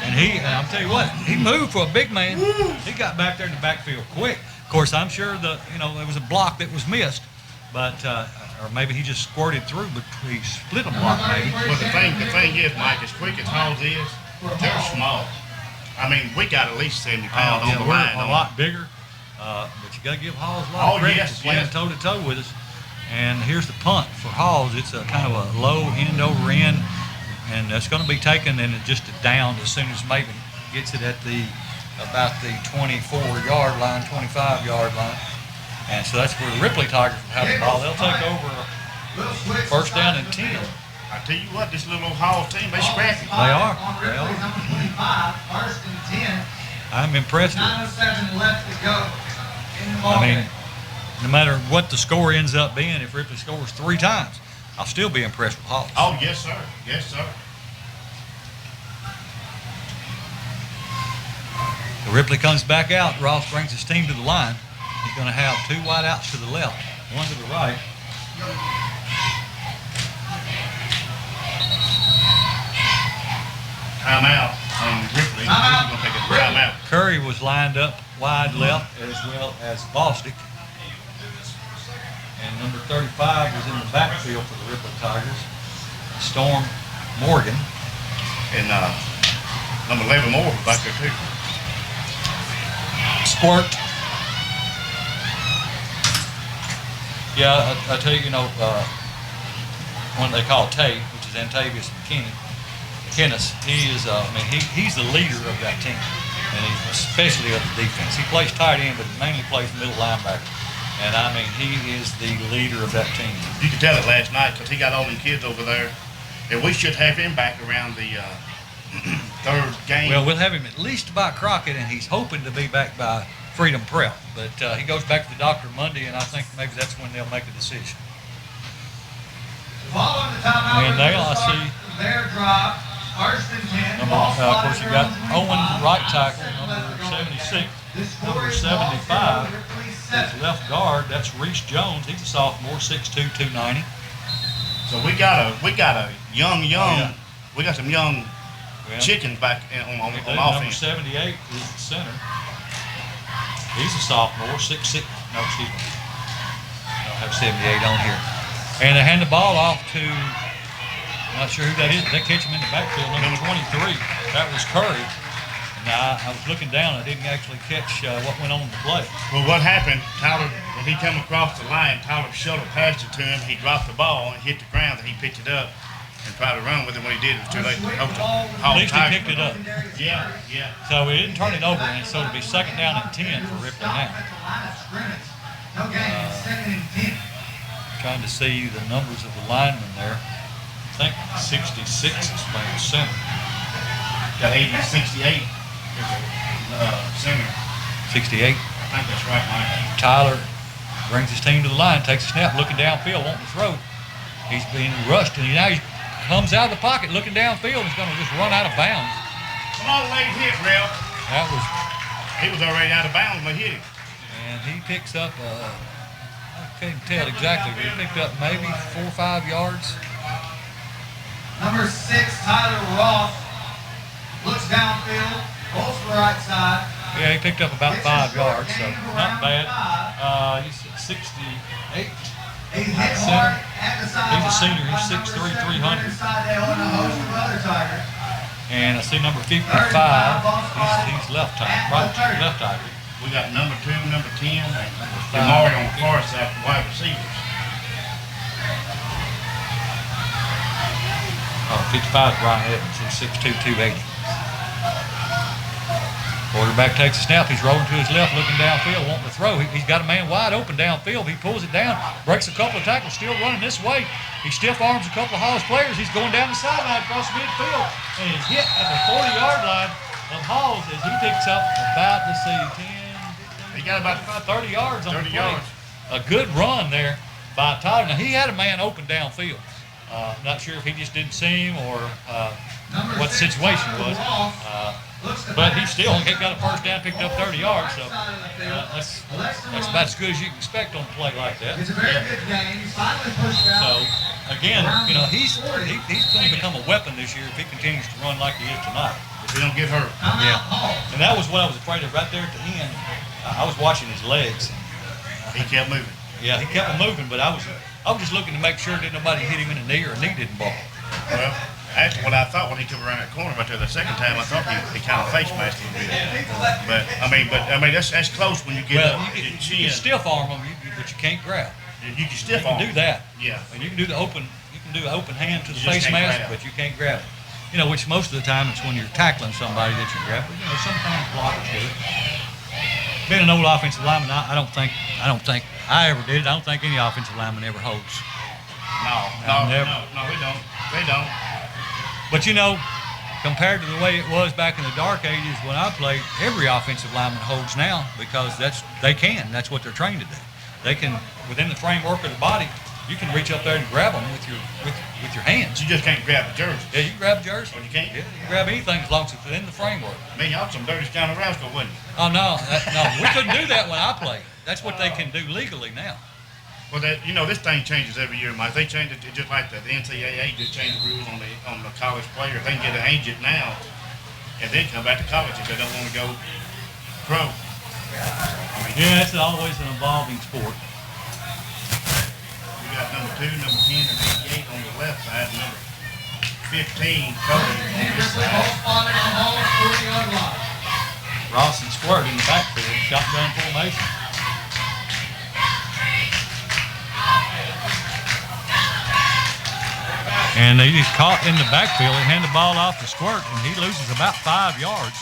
Speaker 1: And I'll tell you what, he moved for a big man. He got back there in the backfield quick. Of course, I'm sure there was a block that was missed, but or maybe he just squirted through, but he split a block maybe.
Speaker 2: But the thing is, Mike, as quick as Halls is, they're small. I mean, we got at least 70 pounds on the line.
Speaker 1: We're a lot bigger, but you got to give Halls a lot of credit for playing toe-to-toe with us. And here's the punt for Halls. It's a kind of a low end over end, and that's going to be taken and just down as soon as Maven gets it at about the 24-yard line, 25-yard line. And so that's where the Ripley Tigers will have the ball. They'll take over 1st down and 10.
Speaker 2: I tell you what, this little Hall team, they scrappy.
Speaker 1: They are. I'm impressed with them. I mean, no matter what the score ends up being, if Ripley scores 3 times, I'll still be impressed with Hall.
Speaker 2: Oh, yes, sir. Yes, sir.
Speaker 1: So Ripley comes back out. Ross brings his team to the line. He's going to have 2 wide outs to the left, 1 to the right.
Speaker 2: Timeout on Ripley. Ripley's going to take a timeout.
Speaker 1: Curry was lined up wide left as well as Bostic. And number 35 was in the backfield for the Ripley Tigers. Storm Morgan.
Speaker 2: And number 11 Moore was back there too.
Speaker 1: Squirt. Yeah, I tell you, one they call Tay, which is Antavius McKinnis, he's the leader of that team, and he's especially of the defense. He plays tight end, but he mainly plays middle linebacker. And I mean, he is the leader of that team.
Speaker 2: You could tell it last night because he got all them kids over there, and we should have him back around the third game.
Speaker 1: Well, we'll have him at least by Crockett, and he's hoping to be back by Freedom Prep. But he goes back to the doctor Monday, and I think maybe that's when they'll make a decision.
Speaker 3: Following the timeout,
Speaker 1: And now I see
Speaker 3: their drive, first and 10.
Speaker 1: of course, you got Owen, right tackle, number 76. Number 75 is left guard. That's Reese Jones. He's a sophomore, 6'2", 290.
Speaker 2: So we got a young.
Speaker 1: Yeah.
Speaker 2: We got some young chickens back on
Speaker 1: Number
Speaker 2: offense.
Speaker 1: 78 is the center. He's a sophomore, 6'6". No, excuse me. I don't have 78 on here. And they hand the ball off to, I'm not sure who that is, but they catch him in the backfield, number 23. That was Curry. And I was looking down, I didn't actually catch what went on in the play.
Speaker 2: Well, what happened, Tyler, when he come across the line, Tyler shuttle passed it to him. He dropped the ball and hit the ground, and he picked it up and tried to run with it. When he did, it was too late.
Speaker 1: At least he picked it up.
Speaker 2: Yeah.
Speaker 1: So we didn't turn it over, and so it'll be 2nd down and 10 for Ripley now.
Speaker 3: No gain, 2nd and 10.
Speaker 1: Trying to see the numbers of the linemen there. I think 66 is playing center.
Speaker 2: Got 80, 68. Center.
Speaker 1: 68.
Speaker 2: I think that's right, Mike.
Speaker 1: Tyler brings his team to the line, takes a snap, looking downfield, wanting to throw. He's being rushed, and now he comes out of the pocket, looking downfield, and he's going to just run out of bounds.
Speaker 2: Come on, late hit, Ralph. He was already out of bounds when he hit him.
Speaker 1: And he picks up, I can't tell exactly, but he picked up maybe 4 or 5 yards.
Speaker 3: Number 6, Tyler Roth, looks downfield, goes to the right side.
Speaker 1: Yeah, he picked up about 5 yards, so not bad. He's 68.
Speaker 3: He's hit hard at the sideline.
Speaker 1: He's a senior. He's 6'3", 300. And I see number 55. He's left tackle.
Speaker 2: We got number 2, number 10, and Mario on the far side for wide receivers.
Speaker 1: 55 is Brian Evans. He's 6'2", 280. Quarterback takes a snap. He's rolling to his left, looking downfield, wanting to throw. He's got a man wide open downfield. He pulls it down, breaks a couple of tackles, still running this way. He stiff arms a couple of Hall's players. He's going down the sideline across midfield, and he's hit at the 40-yard line of Hall's as he picks up about, 10,
Speaker 2: He got about
Speaker 1: 30 yards on
Speaker 2: 30
Speaker 1: the play.
Speaker 2: yards.
Speaker 1: A good run there by Tyler. Now, he had a man open downfield. Not sure if he just didn't see him or what the situation was. But he still got a first down, picked up 30 yards. So that's about as good as you can expect on a play like that.
Speaker 3: It's a very good game. He's finally pushed out.
Speaker 1: So, again, he's going to become a weapon this year if he continues to run like he is tonight.
Speaker 2: If he don't get hurt.
Speaker 1: Yeah. And that was what I was afraid of right there at the end. I was watching his legs.
Speaker 2: He kept moving.
Speaker 1: Yeah, he kept moving, but I was just looking to make sure that nobody hit him in the knee or a knee didn't ball.
Speaker 2: Well, actually, what I thought when he come around that corner right there the second time, I thought he kind of face masked a little bit. But I mean, that's close when you get
Speaker 1: Well,
Speaker 2: up.
Speaker 1: you can stiff arm him, but you can't grab.
Speaker 2: You can stiff
Speaker 1: You can
Speaker 2: arm.
Speaker 1: do that.
Speaker 2: Yeah.
Speaker 1: And you can do the open hand to the
Speaker 2: You just
Speaker 1: face
Speaker 2: can't
Speaker 1: mask,
Speaker 2: grab.
Speaker 1: but you can't grab it. Which most of the time it's when you're tackling somebody that you grab. But sometimes blockers do it. Being an old offensive lineman, I don't think I ever did it. I don't think any offensive lineman ever holds.
Speaker 2: No, we don't. They don't.
Speaker 1: But compared to the way it was back in the dark ages when I played, every offensive lineman holds now because they can. That's what they're trained to do. They can, within the framework of the body, you can reach up there and grab them with your hands.
Speaker 2: You just can't grab the jersey.
Speaker 1: Yeah, you can grab a jersey.
Speaker 2: Oh, you can't?
Speaker 1: Yeah, you can grab anything as long as it's within the framework.
Speaker 2: Man, y'all some dirty kind of rascal, wouldn't you?
Speaker 1: Oh, no, we couldn't do that when I played. That's what they can do legally now.
Speaker 2: Well, this thing changes every year, Mike. They change it just like the NCAA just changed the rules on the college player. They can get an agent now and then come back to college if they don't want to go pro.
Speaker 1: Yeah, it's always an evolving sport.
Speaker 2: We got number 2, number 10, and 88 on the left side. Number 15, Cody on this
Speaker 3: Ripley both
Speaker 2: side.
Speaker 3: spotted on Hall's 40-yard line.
Speaker 1: Ross and Squirt in the backfield, shotgun formation. And he's caught in the backfield. They hand the ball off to Squirt, and he loses about 5 yards.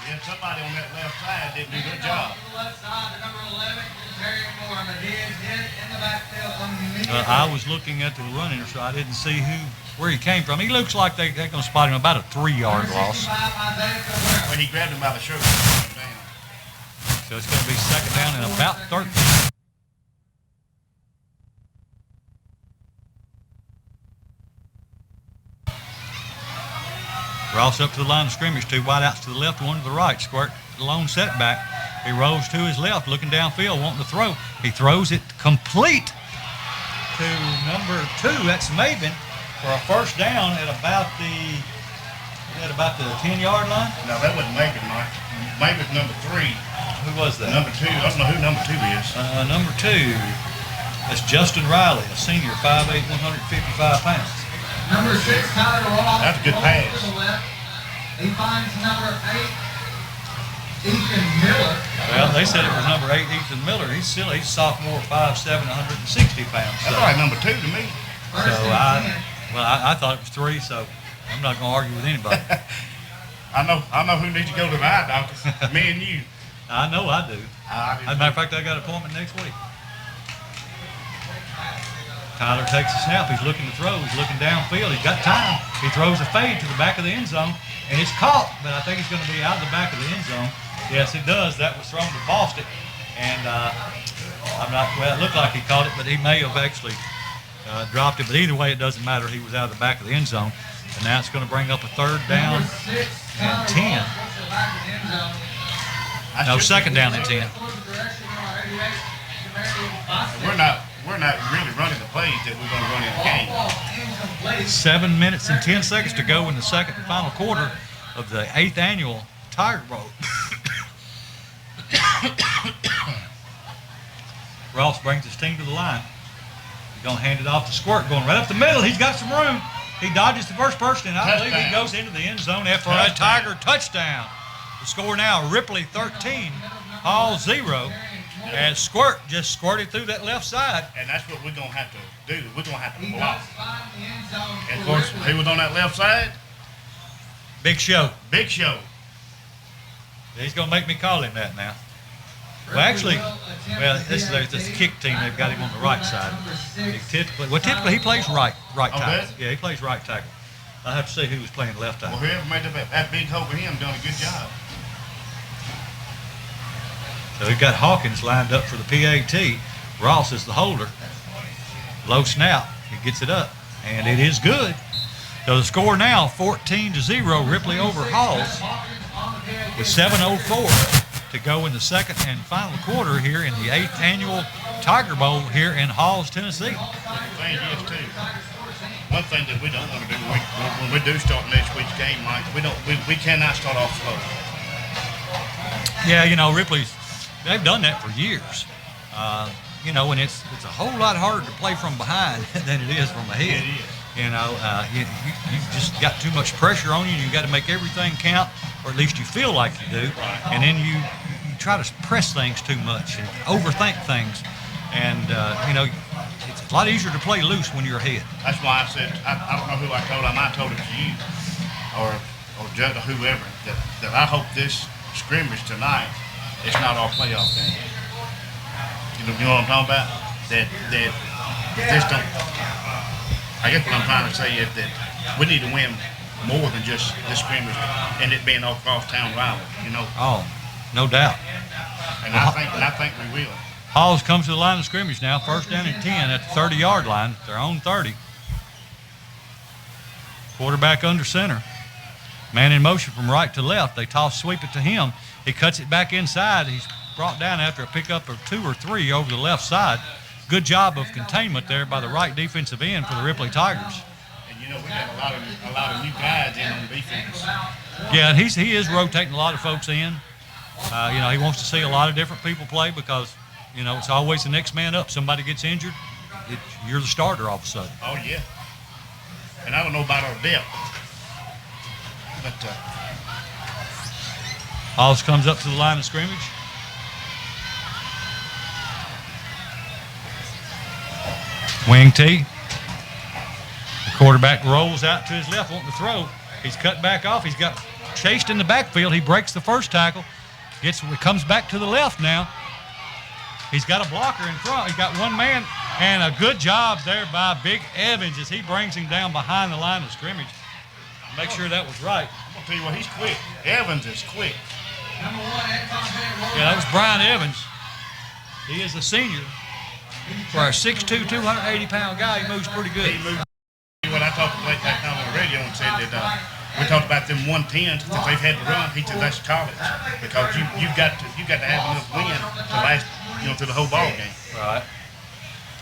Speaker 2: Yeah, somebody on that left side didn't do their job.
Speaker 3: To the left side, the number 11, Terry Moore, but he is hit in the backfield immediately.
Speaker 1: I was looking at the running, so I didn't see where he came from. He looks like they're going to spot him about a 3-yard loss.
Speaker 2: When he grabbed him by the shirt, he put him down.
Speaker 1: So it's going to be second down and about 13. Ross up to the line of scrimmage, 2 wideouts to the left, 1 to the right. Squirt, the lone setback. He rolls to his left, looking downfield, wanting to throw. He throws it complete to number 2. That's Maven for a first down at about the 10-yard line.
Speaker 2: No, that wasn't Maven, Mike. Maven's number 3.
Speaker 1: Who was that?
Speaker 2: Number 2. I don't know who number 2 is.
Speaker 1: Number 2. That's Justin Riley, a senior, 5'8", 155 pounds.
Speaker 3: Number 6, Tyler Ross.
Speaker 2: That's a good pass.
Speaker 3: To the left. He finds number 8, Ethan Miller.
Speaker 1: Well, they said it was number 8, Ethan Miller. He's sophomore, 5'7", 160 pounds.
Speaker 2: That's like number 2 to me.
Speaker 1: So I thought it was 3, so I'm not going to argue with anybody.
Speaker 2: I know who needs to go to the eye doctor. Me and you.
Speaker 1: I know I do.
Speaker 2: I
Speaker 1: As a matter of fact, I got an appointment next week. Tyler takes a snap. He's looking to throw. He's looking downfield. He's got time. He throws a fade to the back of the end zone, and it's caught, but I think it's going to be out the back of the end zone. Yes, it does. That was thrown to Boston, and it looked like he caught it, but he may have actually dropped it. But either way, it doesn't matter. He was out of the back of the end zone, and now it's going to bring up a third down and 10. No, second down and 10.
Speaker 2: We're not really running the plays that we're going to run in the game.
Speaker 1: 7 minutes and 10 seconds to go in the second and final quarter of the 8th annual Tiger Bowl. Ross brings his team to the line. He's going to hand it off to Squirt, going right up the middle. He's got some room. He dodges the first person, and I believe he goes into the end zone after a Tiger touchdown. The score now, Ripley 13, Hall 0. And Squirt just squirted through that left side.
Speaker 2: And that's what we're going to have to do. We're going to have to block. And of course, who was on that left side?
Speaker 1: Big Show.
Speaker 2: Big Show.
Speaker 1: He's going to make me call him that now. Well, actually, this is this kick team. They've got him on the right side. Typically he plays right tackle. Yeah, he plays right tackle. I have to see who was playing left tackle.
Speaker 2: Well, whoever made that big hole for him done a good job.
Speaker 1: So we've got Hawkins lined up for the PAT. Ross is the holder. Low snap. He gets it up, and it is good. So the score now, 14-0, Ripley over Halls, with 7:04 to go in the second and final quarter here in the 8th annual Tiger Bowl here in Halls, Tennessee.
Speaker 2: The thing is, too, one thing that we don't want to do when we do start next week's game, Mike, we cannot start off slow.
Speaker 1: Yeah, they've done that for years. And it's a whole lot harder to play from behind than it is from ahead.
Speaker 2: It is.
Speaker 1: You just got too much pressure on you. You got to make everything count, or at least you feel like you do. And then you try to press things too much and overthink things. And it's a lot easier to play loose when you're ahead.
Speaker 2: That's why I said I don't know who I told. I might have told it to you or Judge or whoever that I hope this scrimmage tonight is not our playoff game. You know what I'm talking about? That this don't. I guess what I'm trying to say is that we need to win more than just this scrimmage and it being all cross-town rival.
Speaker 1: Oh, no doubt.
Speaker 2: And I think we will.
Speaker 1: Halls comes to the line of scrimmage now, first down and 10 at the 30-yard line, their own 30. Quarterback under center. Man in motion from right to left. They sweep it to him. He cuts it back inside. He's brought down after a pickup of 2 or 3 over the left side. Good job of containment there by the right defensive end for the Ripley Tigers.
Speaker 2: And we got a lot of new guys in on defense.
Speaker 1: Yeah, and he is rotating a lot of folks in. He wants to see a lot of different people play because, it's always the next man up. Somebody gets injured, you're the starter all of a sudden.
Speaker 2: Oh, yeah. And I don't know about our depth. But
Speaker 1: Halls comes up to the line of scrimmage. Wing T. The quarterback rolls out to his left, wanting to throw. He's cut back off. He's got chased in the backfield. He breaks the first tackle. Comes back to the left now. He's got a blocker in front. He's got one man, and a good job there by Big Evans as he brings him down behind the line of scrimmage. Make sure that was right.
Speaker 2: I'm going to tell you what, he's quick. Evans is quick.
Speaker 1: Yeah, that was Brian Evans. He is a senior. For a 6'2", 280-pound guy, he moves pretty good.
Speaker 2: He moves. What I talked to Blake that time on the radio and said that we talked about them 110s that they've had to run. He said that's college because you've got to have enough wind to last through the whole ball game.
Speaker 1: Right.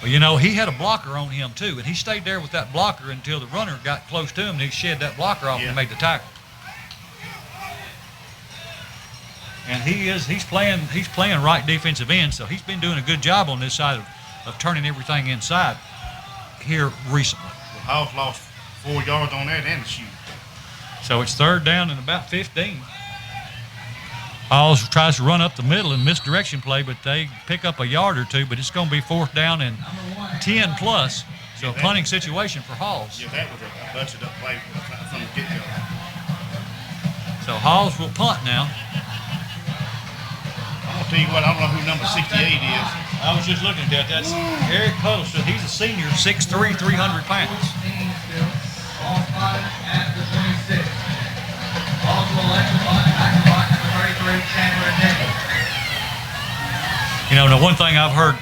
Speaker 1: Well, he had a blocker on him too, and he stayed there with that blocker until the runner got close to him, and he shed that blocker off and made the tackle. And he's playing right defensive end, so he's been doing a good job on this side of turning everything inside here recently.
Speaker 2: Well, Hall's lost 4 yards on that and the shoot.
Speaker 1: So it's 3rd down and about 15. Halls tries to run up the middle and misdirection play, but they pick up a yard or two, but it's going to be 4th down and 10 plus. So a punting situation for Halls.
Speaker 2: Yeah, that was a busted up play from the get-go.
Speaker 1: So Halls will punt now.
Speaker 2: I'm going to tell you what, I don't know who number 68 is.
Speaker 1: I was just looking at that. That's Eric Huddleston. He's a senior, 6'3", 300 pounds. The one thing I've heard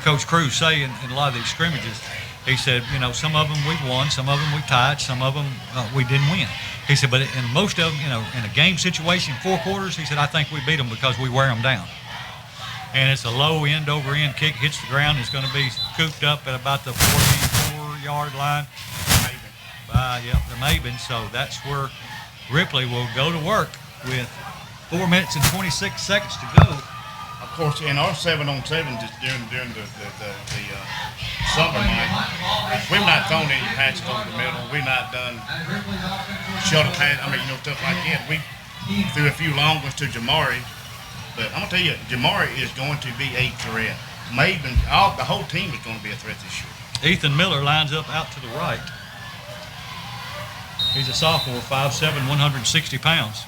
Speaker 1: Coach Cruz say in a lot of these scrimmages, he said, some of them we've won, some of them we tied, some of them we didn't win. He said, but in most of them, in a game situation, 4 quarters, he said, I think we beat them because we wear them down. And it's a low end-over-end kick, hits the ground. It's going to be cooped up at about the 44-yard line. The Maven. So that's where Ripley will go to work with 4 minutes and 26 seconds to go.
Speaker 2: Of course, in our 7-on-7 just during the summer night, we've not thrown any passes over the middle. We've not done shuttle pass. Stuff like that. We threw a few long ones to Jamari. But I'm going to tell you, Jamari is going to be a threat. Maven, the whole team is going to be a threat this year.
Speaker 1: Ethan Miller lines up out to the right. He's a sophomore, 5'7", 160 pounds.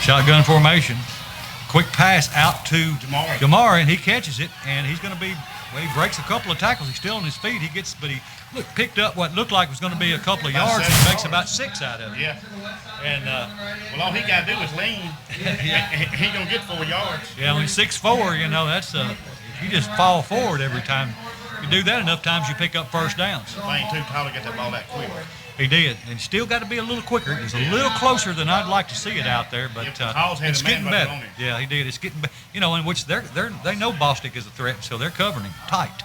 Speaker 1: Shotgun formation. Quick pass out to Jamari, and he catches it, and he's going to be, he breaks a couple of tackles. He's still on his feet. But he picked up what looked like was going to be a couple of yards, and he makes about 6 out of it.
Speaker 2: Yeah.
Speaker 1: And
Speaker 2: all he got to do is lean. He ain't going to get 4 yards.
Speaker 1: Yeah, when he's 6'4", that's you just fall forward every time. You do that enough times, you pick up first downs.
Speaker 2: Playing too tall to get that ball that quick.
Speaker 1: He did, and still got to be a little quicker. It was a little closer than I'd like to see it out there, but it's getting better. Yeah, he did. It's getting better. In which they know Bostic is a threat, so they're covering him tight.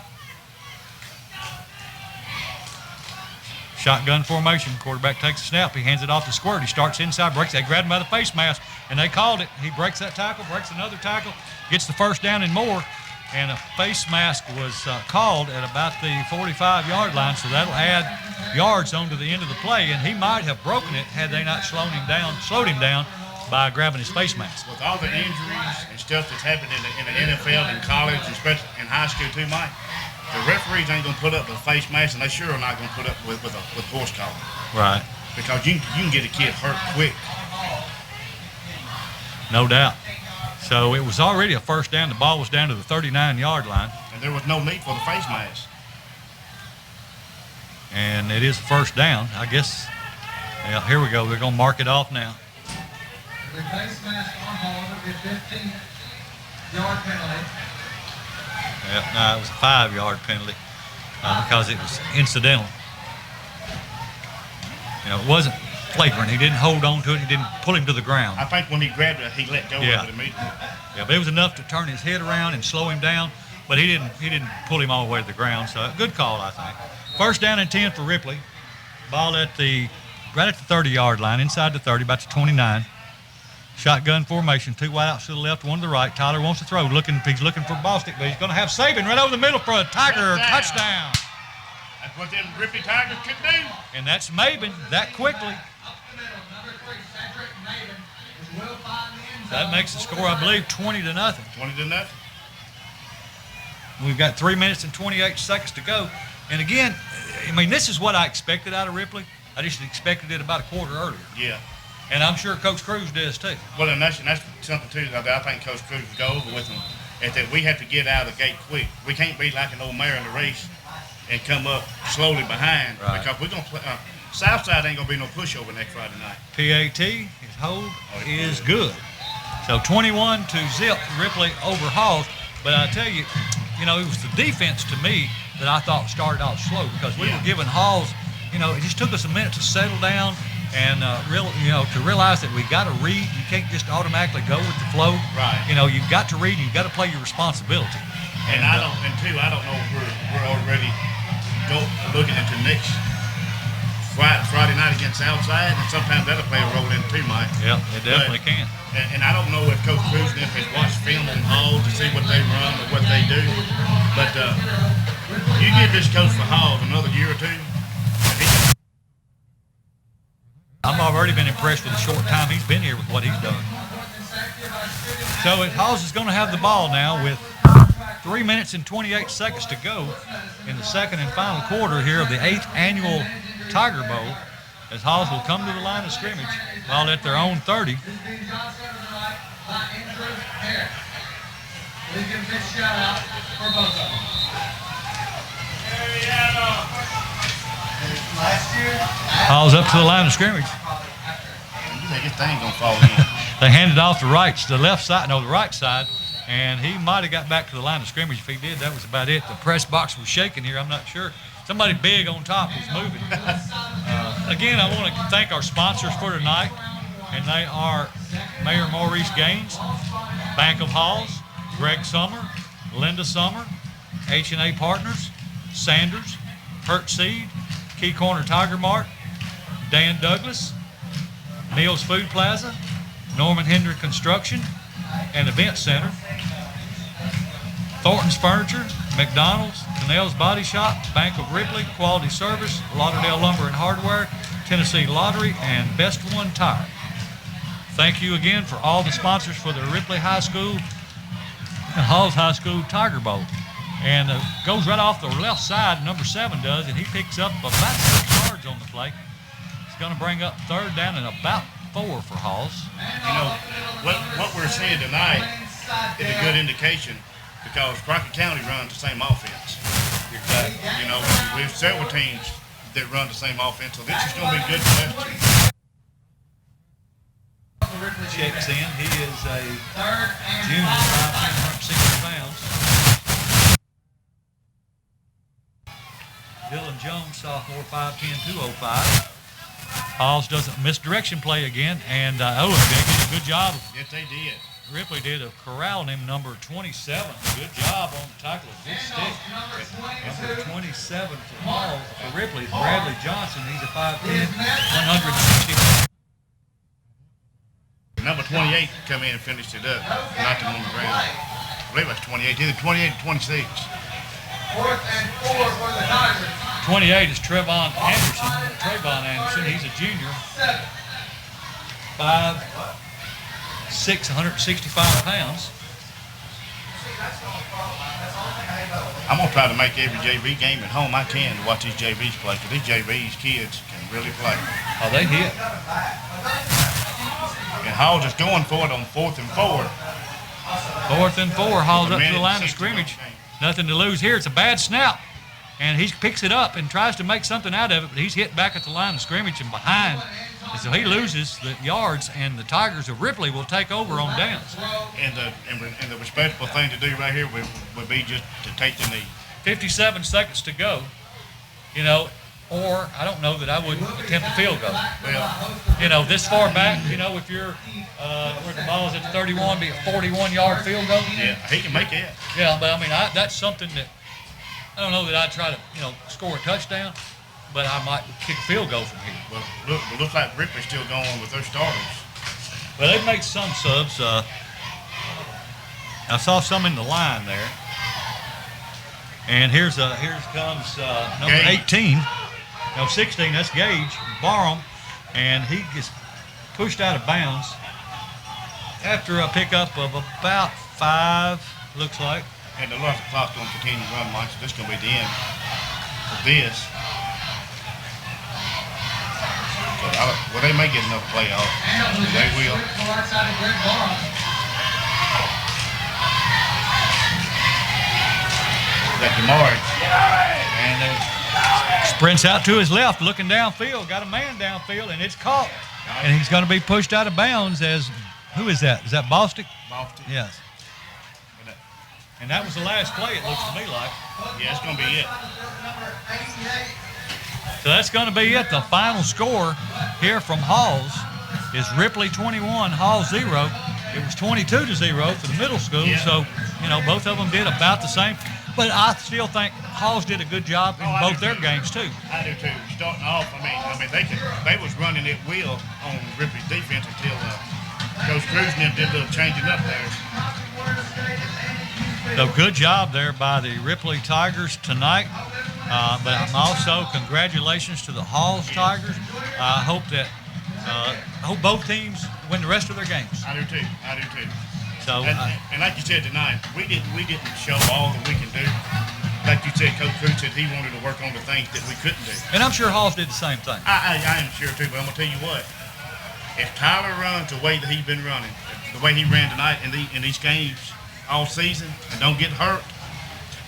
Speaker 1: Shotgun formation. Quarterback takes a snap. He hands it off to Squirt. He starts inside, breaks. They grab him by the face mask, and they called it. He breaks that tackle, breaks another tackle, gets the first down and more. And a face mask was called at about the 45-yard line, so that'll add yards onto the end of the play. And he might have broken it had they not slowed him down by grabbing his face mask.
Speaker 2: With all the injuries and stuff that's happened in the NFL and college, and especially in high school too, Mike, the referees ain't going to put up with face masks, and they sure are not going to put up with horse collar.
Speaker 1: Right.
Speaker 2: Because you can get a kid hurt quick.
Speaker 1: No doubt. So it was already a first down. The ball was down to the 39-yard line.
Speaker 2: And there was no need for the face mask.
Speaker 1: And it is a first down. I guess, here we go. They're going to mark it off now.
Speaker 3: The face mask on hold will be a 15-yard penalty.
Speaker 1: No, it was a 5-yard penalty because it was incidental. It wasn't flagrant. He didn't hold on to it. He didn't pull him to the ground.
Speaker 2: I think when he grabbed it, he let go of it immediately.
Speaker 1: Yeah, but it was enough to turn his head around and slow him down. But he didn't pull him all the way to the ground. So good call, I think. First down and 10 for Ripley. Ball right at the 30-yard line, inside the 30, about the 29. Shotgun formation, 2 wideouts to the left, 1 to the right. Tyler wants to throw, he's looking for ball stick, but he's going to have Saban right over the middle for a Tiger touchdown.
Speaker 2: That's what them Ripley Tigers can do.
Speaker 1: And that's Maben that quickly. That makes the score, I believe, 20-0.
Speaker 2: 20-0.
Speaker 1: We've got 3 minutes and 28 seconds to go. And again, I mean, this is what I expected out of Ripley. I just expected it about a quarter earlier.
Speaker 2: Yeah.
Speaker 1: And I'm sure Coach Cruz does too.
Speaker 2: Well, and that's something too that I think Coach Cruz will go over with them, is that we have to get out of the gate quick. We can't be like an old mare in the race and come up slowly behind, because we're gonna play. Southside ain't gonna be no pushover next Friday night.
Speaker 1: PAT, his hold is good. So 21-0 Ripley over Halls. But I tell you, it was the defense to me that I thought started off slow, because we were giving Halls, it just took us a minute to settle down. And to realize that we got to read, you can't just automatically go with the flow.
Speaker 2: Right.
Speaker 1: You've got to read. You've got to play your responsibility.
Speaker 2: And I don't know if we're already looking into next Friday night against Southside, and sometimes that'll play a role in too, Mike.
Speaker 1: Yeah, it definitely can.
Speaker 2: And I don't know if Coach Cruz and them has watched film on Hall to see what they run or what they do, but you give this coach for Hall another year or two.
Speaker 1: I've already been impressed with the short time he's been here with what he's done. So Halls is going to have the ball now with 3 minutes and 28 seconds to go in the second and final quarter here of the 8th annual Tiger Bowl, as Halls will come to the line of scrimmage while at their own 30. Halls up to the line of scrimmage.
Speaker 2: You think this thing gonna fall in?
Speaker 1: They handed off the right side, and he might have got back to the line of scrimmage. If he did, that was about it. The press box was shaking here. I'm not sure. Somebody big on top was moving. Again, I want to thank our sponsors for tonight, and they are Mayor Maurice Gaines, Bank of Halls, Greg Summer, Linda Summer, H&A Partners, Sanders, Hurt Seed, Key Corner Tiger Mart, Dan Douglas, Neil's Food Plaza, Norman Hendry Construction and Event Center, Thornton's Furniture, McDonald's, Cannell's Body Shop, Bank of Ripley, Quality Service, Lauderdale Lumber and Hardware, Tennessee Lottery, and Best One Tire. Thank you again for all the sponsors for the Ripley High School and Halls High School Tiger Bowl. And goes right off the left side, number 7 does, and he picks up about 6 yards on the play. It's going to bring up 3rd down and about 4 for Halls.
Speaker 2: What we're seeing tonight is a good indication, because Crockett County runs the same offense.
Speaker 1: Exactly.
Speaker 2: We have several teams that run the same offense, so this is going to be good for us.
Speaker 1: Checks in. He is a junior, 160 pounds. Dylan Jones, sophomore, 5'10", 205. Halls doesn't misdirection play again, and Owen did a good job.
Speaker 2: Yes, they did.
Speaker 1: Ripley did of corralling him, number 27. Good job on the tackle, good stick. Number 27 for Halls, for Ripley, Bradley Johnson. He's a 5'10", 160.
Speaker 2: Number 28 come in and finished it up, knocked him on the ground. I believe that's 28. Either 28 or 26.
Speaker 3: 4th and 4 for the Tigers.
Speaker 1: 28 is Trayvon Anderson. He's a junior. 5'6", 165 pounds.
Speaker 2: I'm going to try to make every JV game at home I can to watch these JVs play, because these JVs kids can really play.
Speaker 1: Oh, they hit.
Speaker 2: And Halls is going for it on 4th and 4.
Speaker 1: 4th and 4, Halls up to the line of scrimmage. Nothing to lose here. It's a bad snap. And he picks it up and tries to make something out of it, but he's hit back at the line of scrimmage and behind. And so he loses the yards, and the Tigers of Ripley will take over on downs.
Speaker 2: And the respectable thing to do right here would be just to take the knee.
Speaker 1: 57 seconds to go. Or I don't know that I would attempt a field goal.
Speaker 2: Well,
Speaker 1: This far back, if you're where the ball's at the 31, be a 41-yard field goal.
Speaker 2: yeah, he can make it.
Speaker 1: Yeah, but I mean, that's something that I don't know that I'd try to, score a touchdown, but I might kick a field goal from here.
Speaker 2: Well, looks like Ripley's still going with their starters.
Speaker 1: Well, they've made some subs. I saw some in the line there. And here comes number
Speaker 2: Gage.
Speaker 1: 18. No, 16. That's Gage Barham, and he gets pushed out of bounds after a pickup of about 5. Looks like.
Speaker 2: And the left clock's going to continue to run, Mike, so this is going to be the end of this. So, well, they may get another play off. They will. That Jamari.
Speaker 1: And sprints out to his left, looking downfield. Got a man downfield, and it's caught. And he's going to be pushed out of bounds as, who is that? Is that Bostic?
Speaker 2: Bostic.
Speaker 1: Yes. And that was the last play, it looks to me like.
Speaker 2: Yeah, it's going to be it.
Speaker 1: So that's going to be it. The final score here from Halls is Ripley 21, Halls 0. It was 22-0 for the middle school.
Speaker 2: Yeah.
Speaker 1: So, both of them did about the same. But I still think Halls did a good job in both their games too.
Speaker 2: I do too. Starting off, I mean, they was running at will on Ripley's defense until Coach Cruz and them did a little changing up there.
Speaker 1: So good job there by the Ripley Tigers tonight. But I'm also congratulations to the Halls Tigers. I hope both teams win the rest of their games.
Speaker 2: I do too.
Speaker 1: So
Speaker 2: and like you said tonight, we didn't show all that we can do. Like you said, Coach Cruz said he wanted to work on the things that we couldn't do.
Speaker 1: And I'm sure Halls did the same thing.
Speaker 2: I am sure too, but I'm gonna tell you what. If Tyler runs the way that he's been running, the way he ran tonight in these games all season, and don't get hurt,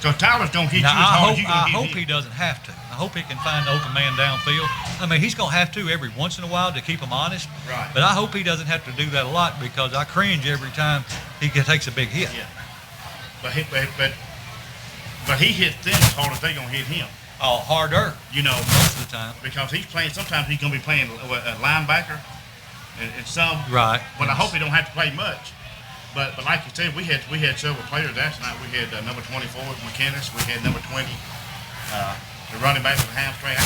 Speaker 2: because Tyler's gonna hit you as hard as you gonna hit him.
Speaker 1: I hope he doesn't have to. I hope he can find the open man downfield. I mean, he's going to have to every once in a while to keep him honest.
Speaker 2: Right.
Speaker 1: But I hope he doesn't have to do that a lot, because I cringe every time he takes a big hit.
Speaker 2: Yeah. But he hits them as hard as they're going to hit him.
Speaker 1: Oh, harder. Most of the time.
Speaker 2: Because he's playing, sometimes he's going to be playing a linebacker and some.
Speaker 1: Right.
Speaker 2: But I hope he don't have to play much. But like you said, we had several players last night. We had number 24, McKinnis. We had number 20, the running back with a hamstring.